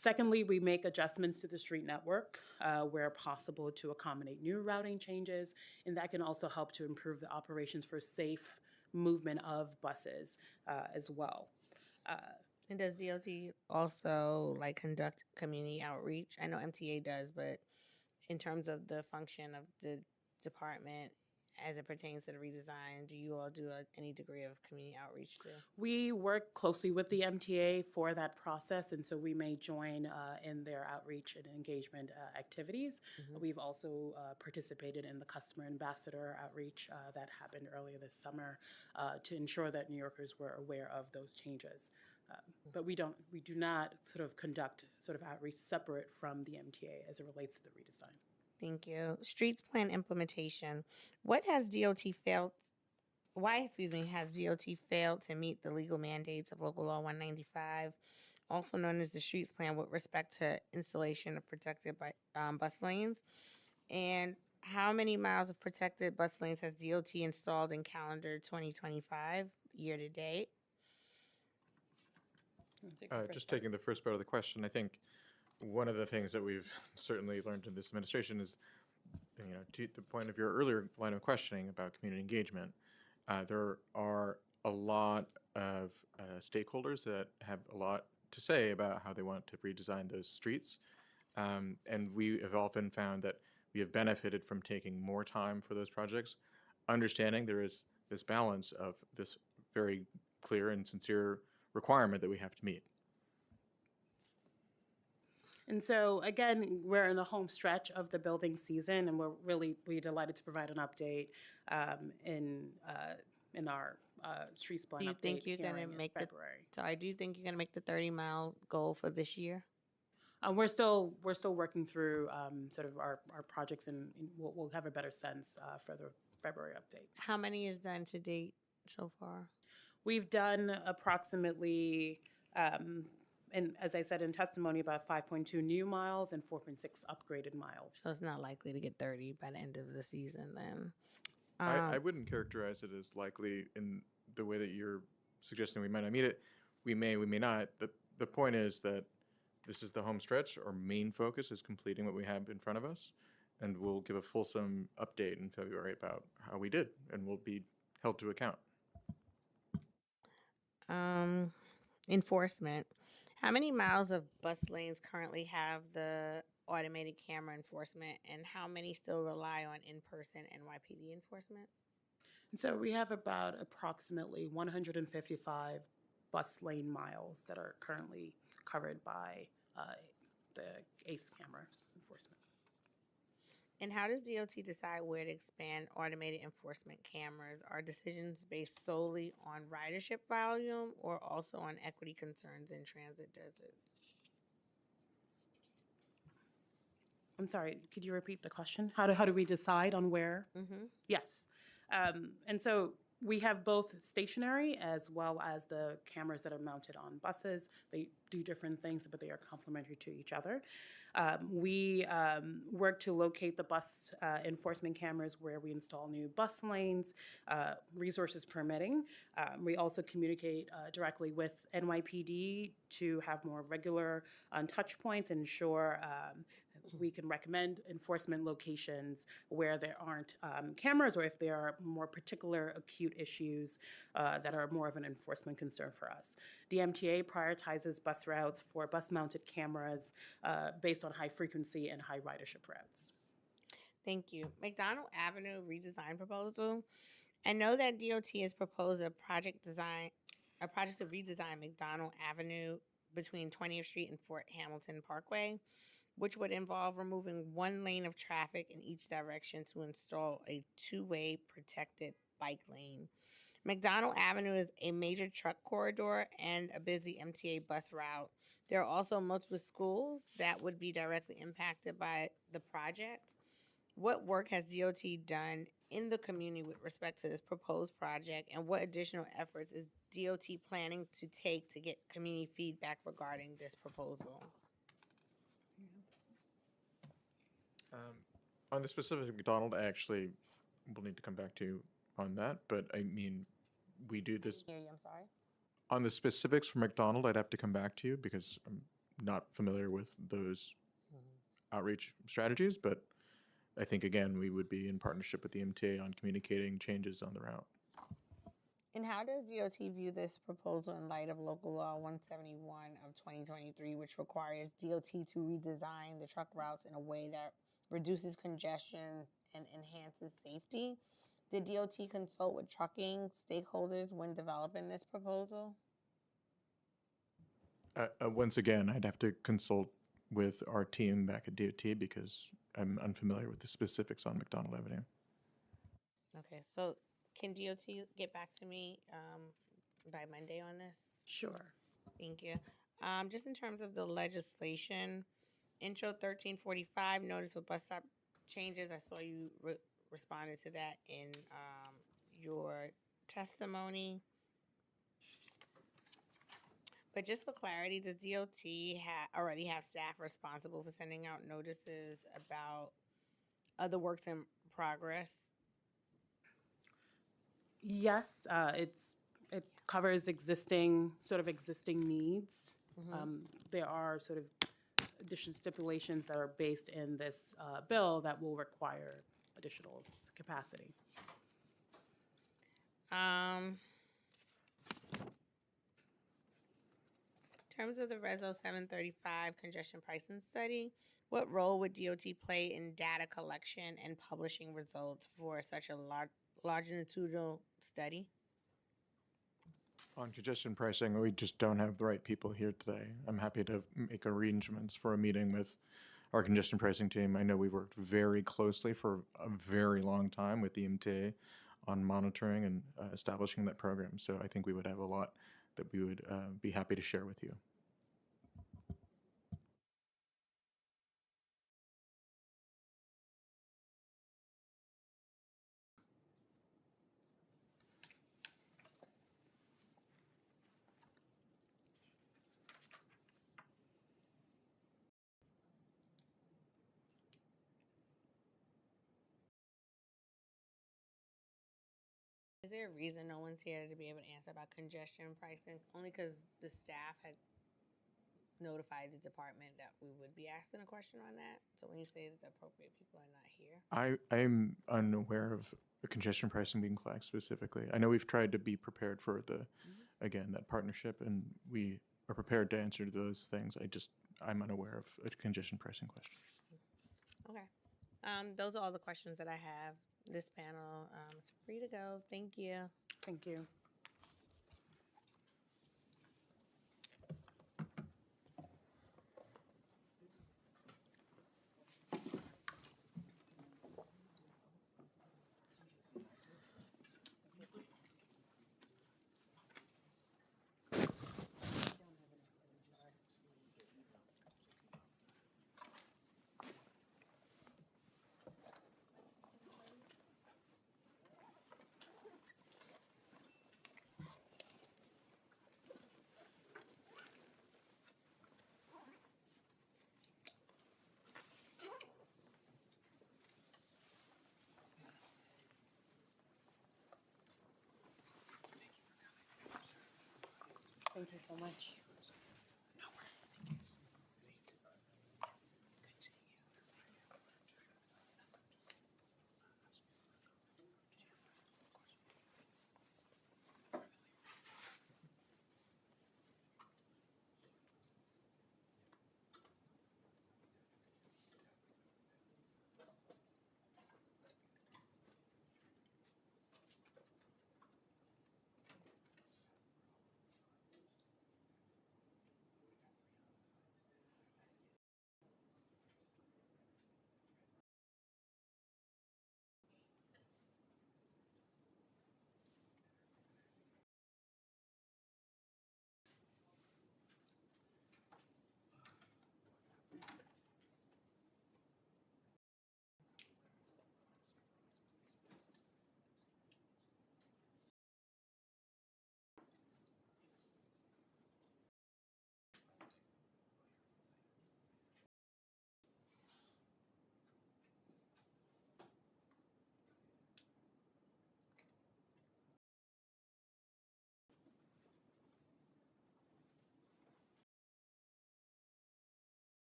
Secondly, we make adjustments to the street network where possible to accommodate new routing changes, and that can also help to improve the operations for safe movement of buses as well. And does DOT also like conduct community outreach? I know MTA does, but in terms of the function of the department as it pertains to the redesign, do you all do any degree of community outreach too? We work closely with the MTA for that process, and so we may join in their outreach and engagement activities. We've also participated in the customer ambassador outreach that happened earlier this summer to ensure that New Yorkers were aware of those changes. But we do not sort of conduct sort of outreach separate from the MTA as it relates to the redesign. Thank you. Streets plan implementation. What has DOT failed? Why, excuse me, has DOT failed to meet the legal mandates of Local Law 195, also known as the Streets Plan, with respect to installation of protected bus lanes? And how many miles of protected bus lanes has DOT installed in calendar 2025 year to date? Just taking the first part of the question, I think one of the things that we've certainly learned in this administration is, to the point of your earlier line of questioning about community engagement, there are a lot of stakeholders that have a lot to say about how they want to redesign those streets. And we have often found that we have benefited from taking more time for those projects, understanding there is this balance of this very clear and sincere requirement that we have to meet. And so, again, we're in the home stretch of the building season, and we're delighted to provide an update in our streets plan Do you update think you're going to hearing in make February. do you think you're going to make the 30-mile goal for this year? We're still working through sort of our projects, and we'll have a better sense for the February update. How many is done to date so far? We've done approximately, and as I said in testimony, about 5.2 new miles and 4.6 upgraded miles. So it's not likely to get 30 by the end of the season then. I wouldn't characterize it as likely in the way that you're suggesting we might not meet it. We may not. The point is that this is the home stretch. Our main focus is completing what we have in front of us, and we'll give a fulsome update in February about how we did, and we'll be held to account. Enforcement. How many miles of bus lanes currently have the automated camera enforcement, and how many still rely on in-person NYPD enforcement? And so we have about approximately 155 bus lane miles that are currently covered by the ACE cameras enforcement. And how does DOT decide where to expand automated enforcement cameras? Are decisions based solely on ridership volume or also on equity concerns in transit deserts? I'm sorry, could you repeat the question? How do we decide on where? Yes. And so we have both stationary as well as the cameras that are mounted on buses. They do different things, but they are complementary to each other. We work to locate the bus enforcement cameras where we install new bus lanes, resources permitting. We also communicate directly with NYPD to have more regular touch points and ensure we can recommend enforcement locations where there aren't cameras, or if there are more particular acute issues that are more of an enforcement concern for us. The MTA prioritizes bus routes for bus-mounted cameras based on high frequency and high ridership routes. Thank you. McDonald Avenue redesign proposal. I know that DOT has proposed a project to redesign McDonald Avenue between 20th Street and Fort Hamilton Parkway, which would involve removing one lane of traffic in each direction to install a two-way protected bike lane. McDonald Avenue is a major truck corridor and a busy MTA bus route. There are also multiple schools that would be directly impacted by the project. What work has DOT done in the community with respect to this proposed project, and what additional efforts is DOT planning to take to get community feedback regarding this proposal? On the specific McDonald, I actually will need to come back to you on that, but I mean, we do this. I'm sorry. On the specifics for McDonald, I'd have to come back to you because I'm not familiar with those outreach strategies, but I think, again, we would be in partnership with the MTA on communicating changes on the route. And how does DOT view this proposal in light of Local Law 171 of 2023, which requires DOT to redesign the truck routes in a way that reduces congestion and enhances safety? Did DOT consult with trucking stakeholders when developing this proposal? Once again, I'd have to consult with our team back at DOT because I'm unfamiliar with the specifics on McDonald Avenue. Okay, so can DOT get back to me by Monday on this? Sure. Thank you. Just in terms of the legislation, Intro 1345, notice with bus stop changes. I saw you responded to that in your testimony. But just for clarity, does DOT already have staff responsible for sending out notices about other works in progress? Yes, it covers existing needs. There are sort of additional stipulations that are based in this bill that will require additional capacity. In terms of the Reso 735 congestion pricing study, what role would DOT play in data collection and publishing results for such a longitudinal study? On congestion pricing, we just don't have the right people here today. I'm happy to make arrangements for a meeting with our congestion pricing team. I know we've worked very closely for a very long time with the MTA on monitoring and establishing that program. So I think we would have a lot that we would be happy to share with you. Is there a reason no one's here to be able to answer about congestion pricing? Only because the staff had notified the department that we would be asking a question on that. So when you say that the appropriate people are not here. I'm unaware of congestion pricing being flagged specifically. I know we've tried to be prepared for the, again, that partnership, and we are prepared to answer those things. I'm unaware of a congestion pricing question. Okay. Those are all the questions that I have. This panel is free to go. Thank you. Thank you. Thank you so much.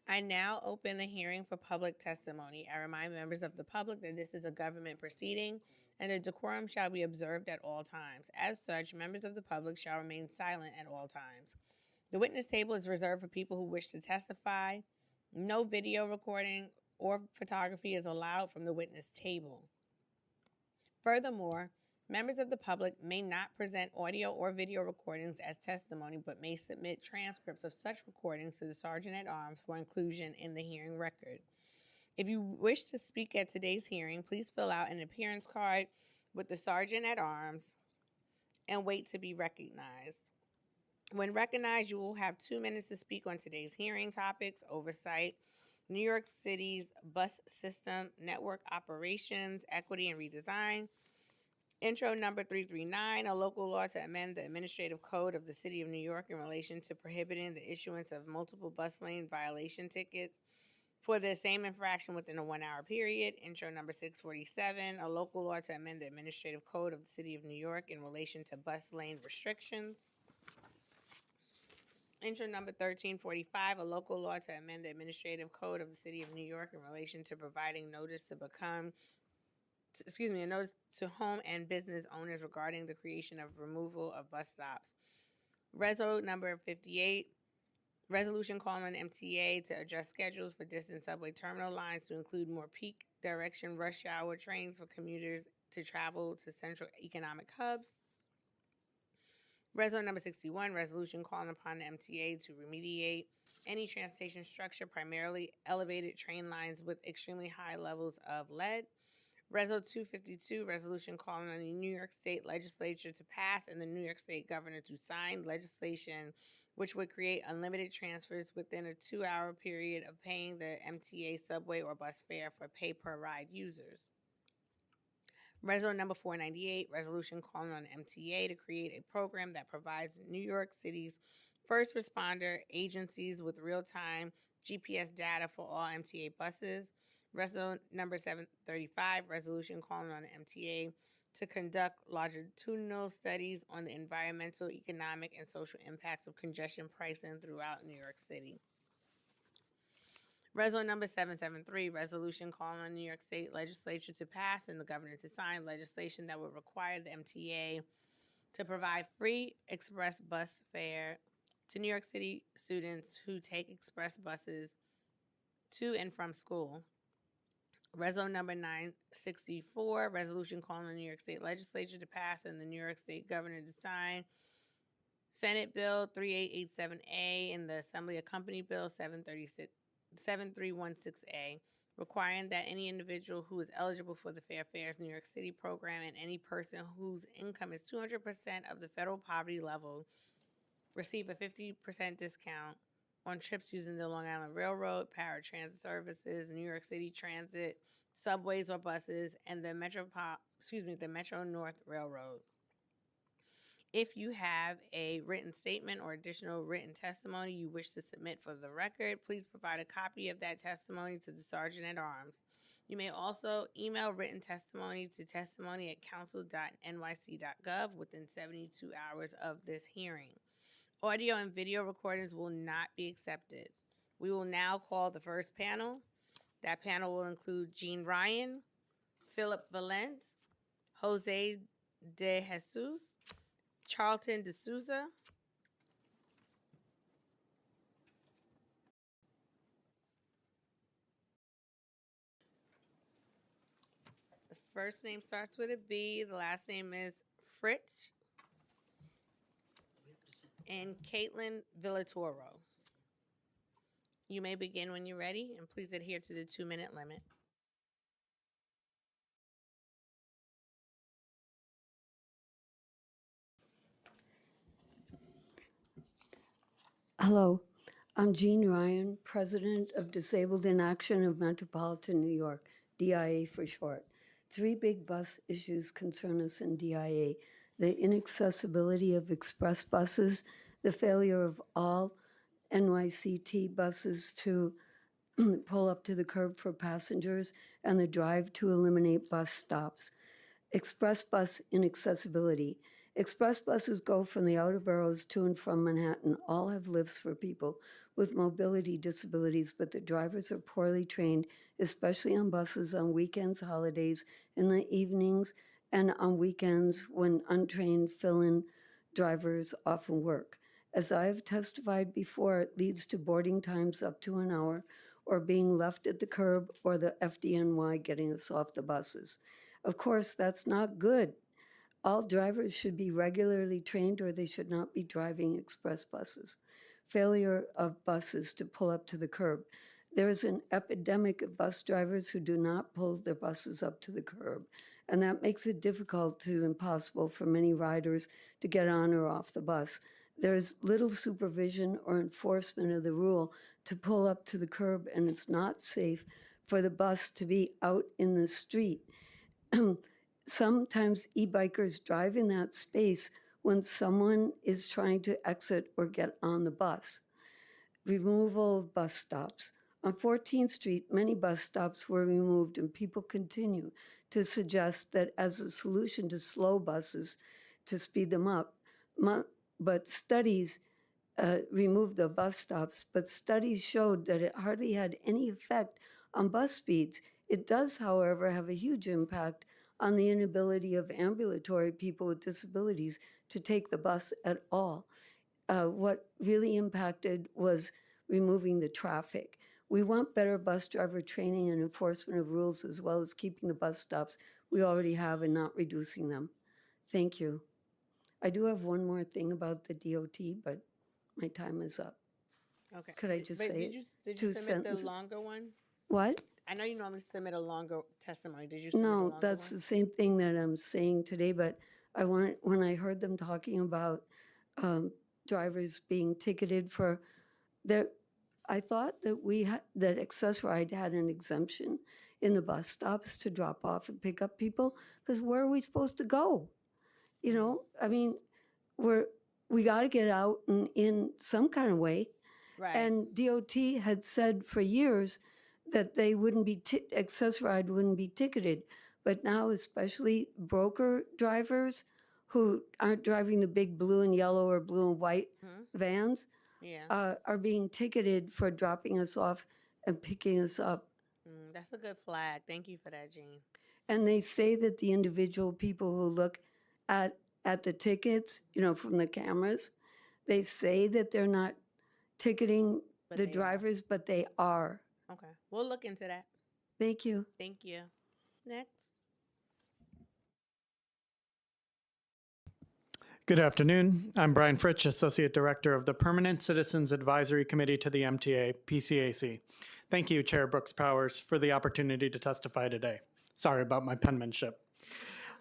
I now open the hearing for public testimony. I remind members of the public that this is a government proceeding and a decorum shall be observed at all times. As such, members of the public shall remain silent at all times. The witness table is reserved for people who wish to testify. No video recording or photography is allowed from the witness table. Furthermore, members of the public may not present audio or video recordings as testimony, but may submit transcripts of such recordings to the Sergeant at Arms for inclusion in the hearing record. If you wish to speak at today's hearing, please fill out an appearance card with the Sergeant at Arms and wait to be recognized. When recognized, you will have 2 minutes to speak on today's hearing topics: oversight, New York City's bus system, network operations, equity and redesign. Intro number 339, a local law to amend the administrative code of the City of New York in relation to prohibiting the issuance of multiple bus lane violation tickets for the same infraction within a 1-hour period. Intro number 647, a local law to amend the administrative code of the City of New York in relation to bus lane restrictions. Intro number 1345, a local law to amend the administrative code of the City of New York in relation to providing notice to a notice to home and business owners regarding the creation of removal of bus stops. Reso number 58, resolution calling on MTA to adjust schedules for distant subway terminal lines to include more peak direction rush hour trains for commuters to travel to central economic hubs. Reso number 61, resolution calling upon the MTA to remediate any transportation structure, primarily elevated train lines with extremely high levels of lead. Reso 252, resolution calling on the New York State Legislature to pass and the New York State Governor to sign legislation which would create unlimited transfers within a 2-hour period of paying the MTA subway or bus fare for pay-per-ride users. Reso number 498, resolution calling on MTA to create a program that provides New York City's first responder agencies with real-time GPS data for all MTA buses. Reso number 735, resolution calling on the MTA to conduct longitudinal studies on the environmental, economic, and social impacts of congestion pricing throughout New York City. Reso number 773, resolution calling on New York State Legislature to pass and the Governor to sign legislation that would require the MTA to provide free express bus fare to New York City students who take express buses to and from school. Reso number 964, resolution calling on the New York State Legislature to pass and the New York State Governor to sign Senate Bill 3887A and the Assembly Accompany Bill 7316A, requiring that any individual who is eligible for the Fair Fares New York City program and any person whose income is 200% of the federal poverty level receive a 50% discount on trips using the Long Island Railroad, paratransit services, New York City Transit, subways or buses, and the Metro North Railroad. If you have a written statement or additional written testimony you wish to submit for the record, please provide a copy of that testimony to the Sergeant at Arms. You may also email written testimony to testimony@council.nyc.gov within 72 hours of this hearing. Audio and video recordings will not be accepted. We will now call the first panel. That panel will include Jean Ryan, Philip Valence, Jose De Jesus, Charlton D'Souza, the first name starts with a B, the last name is Fritsch, and Caitlin Villatoro. You may begin when you're ready, and please adhere to the 2-minute limit. Hello, I'm Jean Ryan, President of Disabled in Action of Metropolitan New York, DIA for short. 3 big bus issues concern us in DIA: the inaccessibility of express buses, the failure of all NYCT buses to pull up to the curb for passengers, and the drive to eliminate bus stops. Express bus inaccessibility. Express buses go from the outer boroughs to and from Manhattan. All have lifts for people with mobility disabilities, but the drivers are poorly trained, especially on buses on weekends, holidays, in the evenings, and on weekends when untrained fill-in drivers often work. As I have testified before, it leads to boarding times up to an hour or being left at the curb or the FDNY getting us off the buses. Of course, that's not good. All drivers should be regularly trained or they should not be driving express buses. Failure of buses to pull up to the curb. There is an epidemic of bus drivers who do not pull their buses up to the curb, and that makes it difficult to impossible for many riders to get on or off the bus. There's little supervision or enforcement of the rule to pull up to the curb, and it's not safe for the bus to be out in the street. Sometimes e-bikers drive in that space when someone is trying to exit or get on the bus. Removal of bus stops. On 14th Street, many bus stops were removed, and people continue to suggest that as a solution to slow buses to speed them up, but studies removed the bus stops, but studies showed that it hardly had any effect on bus speeds. It does, however, have a huge impact on the inability of ambulatory people with disabilities to take the bus at all. What really impacted was removing the traffic. We want better bus driver training and enforcement of rules, as well as keeping the bus stops we already have and not reducing them. Thank you. I do have one more thing about the DOT, but my time is up. Okay. Could I just But say did you two submit sentences? the longer one? What? I know you normally submit a longer testimony. Did you submit a No, longer that's one? the same thing that I'm saying today, but when I heard them talking about drivers being ticketed for their, I thought that that Access Ride had an exemption in the bus stops to drop off and pick up people, because where are we supposed to go? You know, I mean, we got to get out in some kind of way. Right. And DOT had said for years that they wouldn't be, Access Ride wouldn't be ticketed. But now, especially broker drivers who aren't driving the big blue and yellow or blue and white vans Yeah. are being ticketed for dropping us off and picking us up. That's a good flag. Thank you for that, Jean. And they say that the individual people who look at the tickets, you know, from the cameras, they say that they're not ticketing But the they are. drivers, but they are. Okay. We'll look into that. Thank you. Thank you. Next. Good afternoon. I'm Brian Fritsch, Associate Director of the Permanent Citizens Advisory Committee to the MTA, PCAC. Thank you, Chair Brooks Powers, for the opportunity to testify today. Sorry about my penmanship.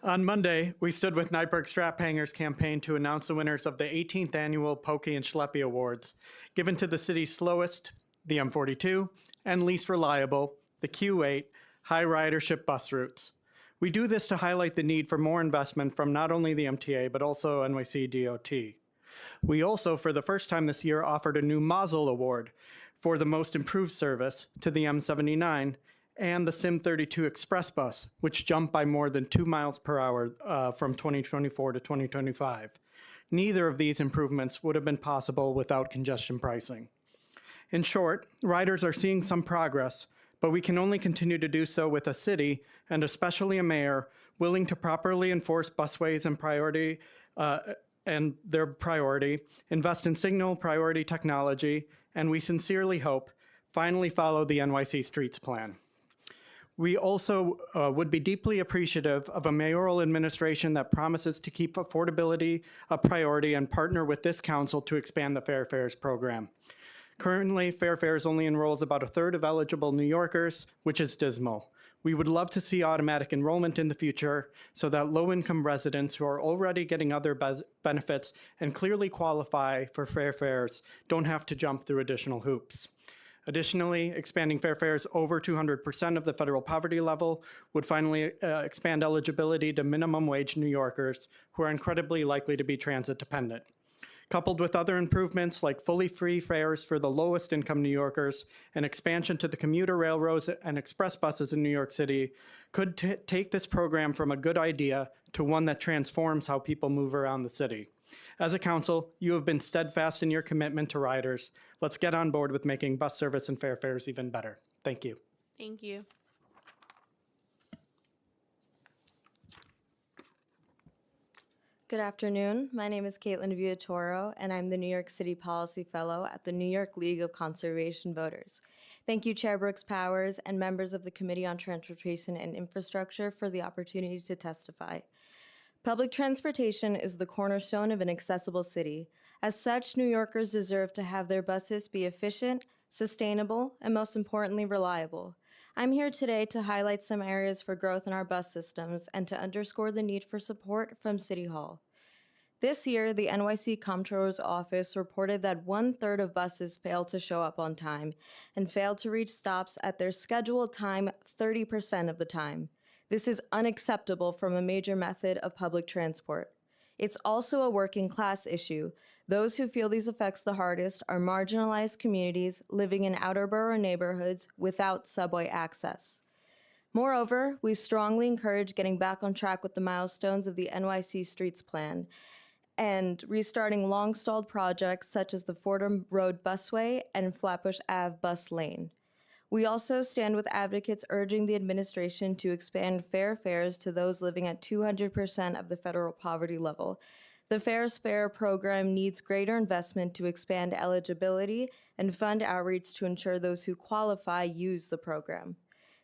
On Monday, we stood with Nyberg Strap Hangers campaign to announce the winners of the 18th annual Pokey and Schleppy Awards, given to the city's slowest, the M42, and least reliable, the Q8, high ridership bus routes. We do this to highlight the need for more investment from not only the MTA, but also NYC DOT. We also, for the first time this year, offered a new Mazel Award for the most improved service to the M79 and the SIM32 Express bus, which jumped by more than 2 miles per hour from 2024 to 2025. Neither of these improvements would have been possible without congestion pricing. In short, riders are seeing some progress, but we can only continue to do so with a city, and especially a mayor, willing to properly enforce busways and their priority, invest in signal priority technology, and we sincerely hope finally follow the NYC Streets Plan. We also would be deeply appreciative of a mayoral administration that promises to keep affordability a priority and partner with this council to expand the Fair Fares program. Currently, Fair Fares only enrolls about a third of eligible New Yorkers, which is dismal. We would love to see automatic enrollment in the future so that low-income residents who are already getting other benefits and clearly qualify for Fair Fares don't have to jump through additional hoops. Additionally, expanding Fair Fares over 200% of the federal poverty level would finally expand eligibility to minimum wage New Yorkers who are incredibly likely to be transit dependent. Coupled with other improvements like fully free fares for the lowest income New Yorkers and expansion to the commuter railroads and express buses in New York City could take this program from a good idea to one that transforms how people move around the city. As a council, you have been steadfast in your commitment to riders. Let's get on board with making bus service and fare fares even better. Thank you. Thank you. Good afternoon. My name is Caitlin Villatoro, and I'm the New York City Policy Fellow at the New York League of Conservation Voters. Thank you, Chair Brooks Powers and members of the Committee on Transportation and Infrastructure for the opportunity to testify. Public transportation is the cornerstone of an accessible city. As such, New Yorkers deserve to have their buses be efficient, sustainable, and most importantly, reliable. I'm here today to highlight some areas for growth in our bus systems and to underscore the need for support from City Hall. This year, the NYC Comptroller's Office reported that 1/3 of buses failed to show up on time and failed to reach stops at their scheduled time 30% of the time. This is unacceptable from a major method of public transport. It's also a working class issue. Those who feel these effects the hardest are marginalized communities living in outer borough neighborhoods without subway access. Moreover, we strongly encourage getting back on track with the milestones of the NYC Streets Plan and restarting long-stalled projects such as the Fordham Road Busway and Flatbush Ave Bus Lane. We also stand with advocates urging the administration to expand fair fares to those living at 200% of the federal poverty level. The Fares Fair program needs greater investment to expand eligibility and fund outreach to ensure those who qualify use the program.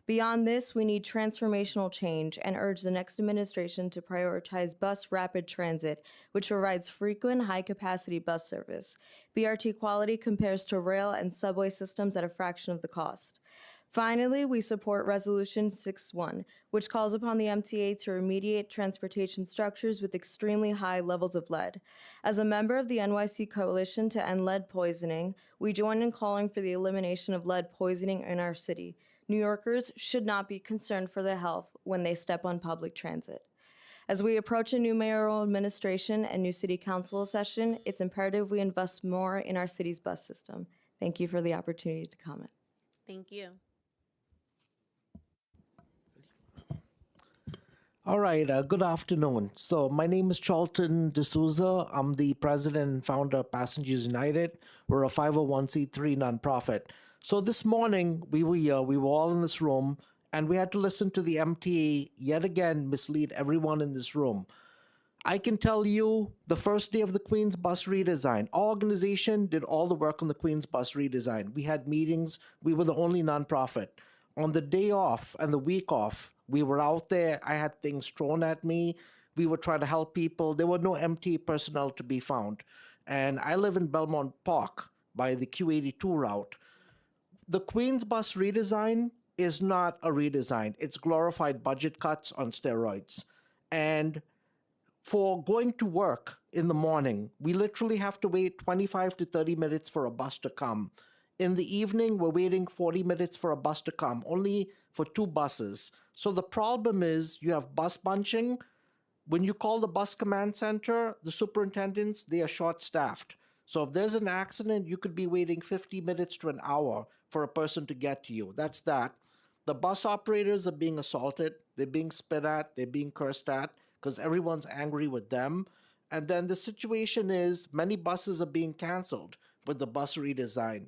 Beyond this, we need transformational change and urge the next administration to prioritize bus rapid transit, which provides frequent high-capacity bus service. BRT quality compares to rail and subway systems at a fraction of the cost. Finally, we support Resolution 6-1, which calls upon the MTA to remediate transportation structures with extremely high levels of lead. As a member of the NYC Coalition to End Lead Poisoning, we join in calling for the elimination of lead poisoning in our city. New Yorkers should not be concerned for their health when they step on public transit. As we approach a new mayoral administration and new city council session, it's imperative we invest more in our city's bus system. Thank you for the opportunity to comment. Thank you. All right, good afternoon. So my name is Charlton D'Souza. I'm the president and founder of Passengers United. We're a 501c3 nonprofit. So this morning, we were all in this room, and we had to listen to the MTA yet again mislead everyone in this room. I can tell you, the first day of the Queens Bus redesign, our organization did all the work on the Queens Bus redesign. We had meetings. We were the only nonprofit. On the day off and the week off, we were out there. I had things thrown at me. We were trying to help people. There were no MTA personnel to be found. And I live in Belmont Park by the Q82 route. The Queens Bus redesign is not a redesign. It's glorified budget cuts on steroids. And for going to work in the morning, we literally have to wait 25 to 30 minutes for a bus to come. In the evening, we're waiting 40 minutes for a bus to come, only for 2 buses. So the problem is you have bus bunching. When you call the bus command center, the superintendents, they are short-staffed. So if there's an accident, you could be waiting 50 minutes to an hour for a person to get to you. That's that. The bus operators are being assaulted. They're being spit at. They're being cursed at because everyone's angry with them. And then the situation is many buses are being canceled with the bus redesign,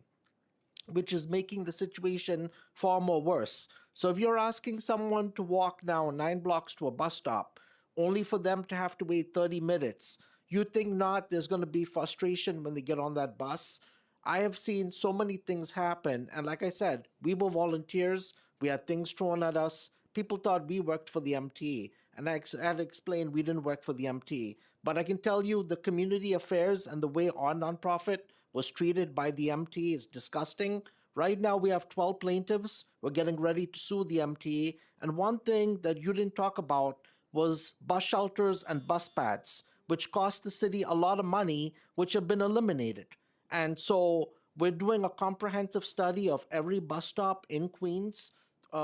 which is making the situation far more worse. So if you're asking someone to walk now 9 blocks to a bus stop, only for them to have to wait 30 minutes, you think not there's going to be frustration when they get on that bus? I have seen so many things happen. And like I said, we were volunteers. We had things thrown at us. People thought we worked for the MTA. And I had to explain we didn't work for the MTA. But I can tell you the community affairs and the way our nonprofit was treated by the MTA is disgusting. Right now we have 12 plaintiffs. We're getting ready to sue the MTA. And one thing that you didn't talk about was bus shelters and bus pads, which cost the city a lot of money, which have been eliminated. And so we're doing a comprehensive study of every bus stop in Queens.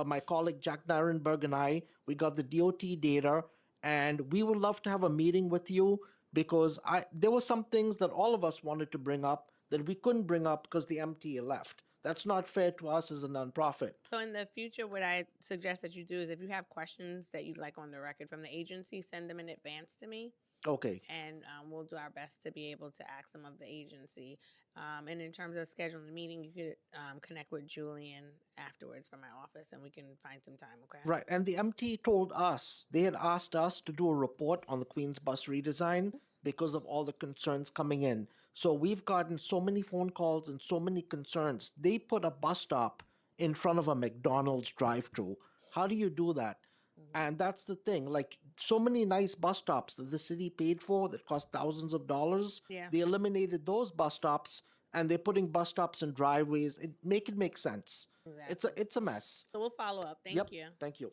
My colleague Jack Nirenberg and I, we got the DOT data, and we would love to have a meeting with you because there were some things that all of us wanted to bring up that we couldn't bring up because the MTA left. That's not fair to us as a nonprofit. So in the future, what I suggest that you do is if you have questions that you'd like on the record from the agency, send them in advance to me. Okay. And we'll do our best to be able to ask them of the agency. And in terms of scheduling a meeting, you could connect with Julian afterwards from my office, and we can find some time, okay? Right. And the MT told us, they had asked us to do a report on the Queens bus redesign because of all the concerns coming in. So we've gotten so many phone calls and so many concerns. They put a bus stop in front of a McDonald's drive-through. How do you do that? And that's the thing. Like, so many nice bus stops that the city paid for that cost thousands of dollars. Yeah. They eliminated those bus stops and they're putting bus stops in driveways. It make sense. Exactly. It's a mess. So we'll follow up. Thank Yep. you. Thank you.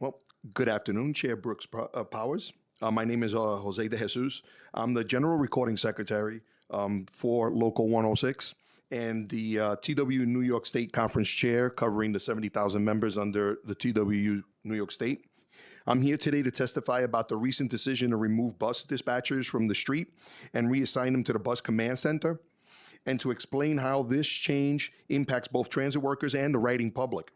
Well, good afternoon, Chair Brooks Powers. My name is Jose de Jesus. I'm the General Recording Secretary for Local 106 and the TWU New York State Conference Chair covering the 70,000 members under the TWU New York State. I'm here today to testify about the recent decision to remove bus dispatchers from the street and reassign them to the bus command center, and to explain how this change impacts both transit workers and the riding public.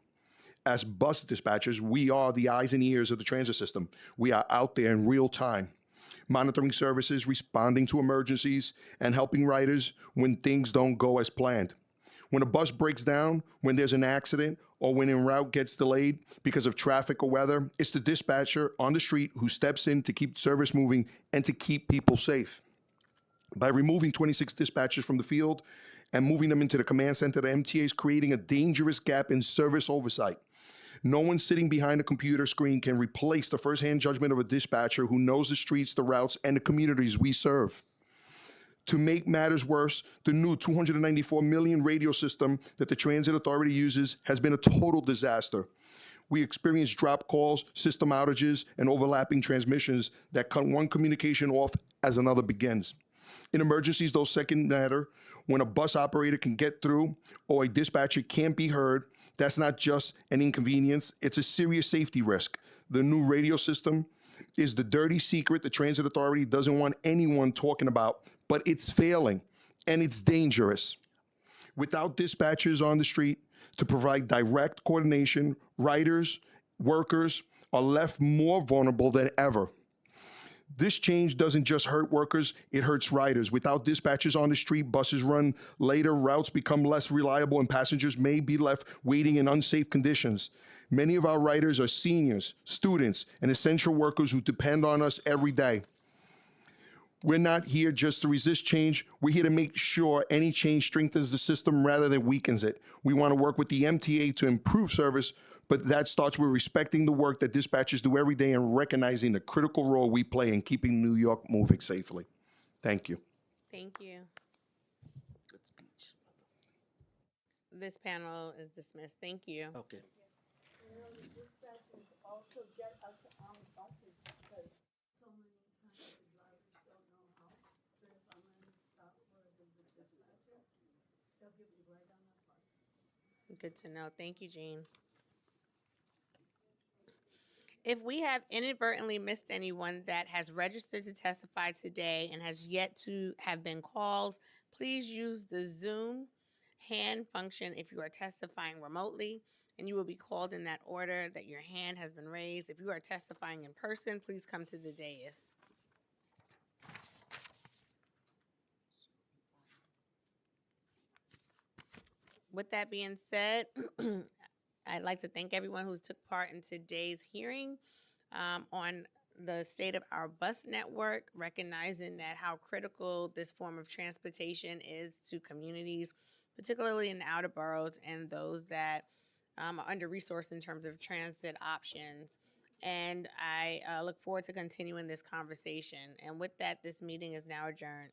As bus dispatchers, we are the eyes and ears of the transit system. We are out there in real time, monitoring services, responding to emergencies, and helping riders when things don't go as planned. When a bus breaks down, when there's an accident, or when en route gets delayed because of traffic or weather, it's the dispatcher on the street who steps in to keep service moving and to keep people safe. By removing 26 dispatchers from the field and moving them into the command center, the MTA is creating a dangerous gap in service oversight. No one sitting behind a computer screen can replace the firsthand judgment of a dispatcher who knows the streets, the routes, and the communities we serve. To make matters worse, the new 294 million radio system that the Transit Authority uses has been a total disaster. We experience drop calls, system outages, and overlapping transmissions that cut one communication off as another begins. In emergencies, those second matter. When a bus operator can get through or a dispatcher can't be heard, that's not just an inconvenience, it's a serious safety risk. The new radio system is the dirty secret the Transit Authority doesn't want anyone talking about, but it's failing and it's dangerous. Without dispatchers on the street to provide direct coordination, riders, workers are left more vulnerable than ever. This change doesn't just hurt workers, it hurts riders. Without dispatchers on the street, buses run later, routes become less reliable, and passengers may be left waiting in unsafe conditions. Many of our riders are seniors, students, and essential workers who depend on us every day. We're not here just to resist change. We're here to make sure any change strengthens the system rather than weakens it. We want to work with the MTA to improve service, but that starts with respecting the work that dispatchers do every day and recognizing the critical role we play in keeping New York moving safely. Thank you. Thank you. This panel is dismissed. Thank you. Okay. You know, the dispatchers also get us on buses because so many times the drivers don't know how. But if I'm in a stop where there's a dispatcher, they'll get me right on the bus. Good to know. Thank you, Jean. If we have inadvertently missed anyone that has registered to testify today and has yet to have been called, please use the Zoom hand function if you are testifying remotely, and you will be called in that order that your hand has been raised. If you are testifying in person, please come to the dais. With that being said, I'd like to thank everyone who's took part in today's hearing on the state of our bus network, recognizing that how critical this form of transportation is to communities, particularly in the outer boroughs and those that are under-resourced in terms of transit options. And I look forward to continuing this conversation. And with that, this meeting is now adjourned.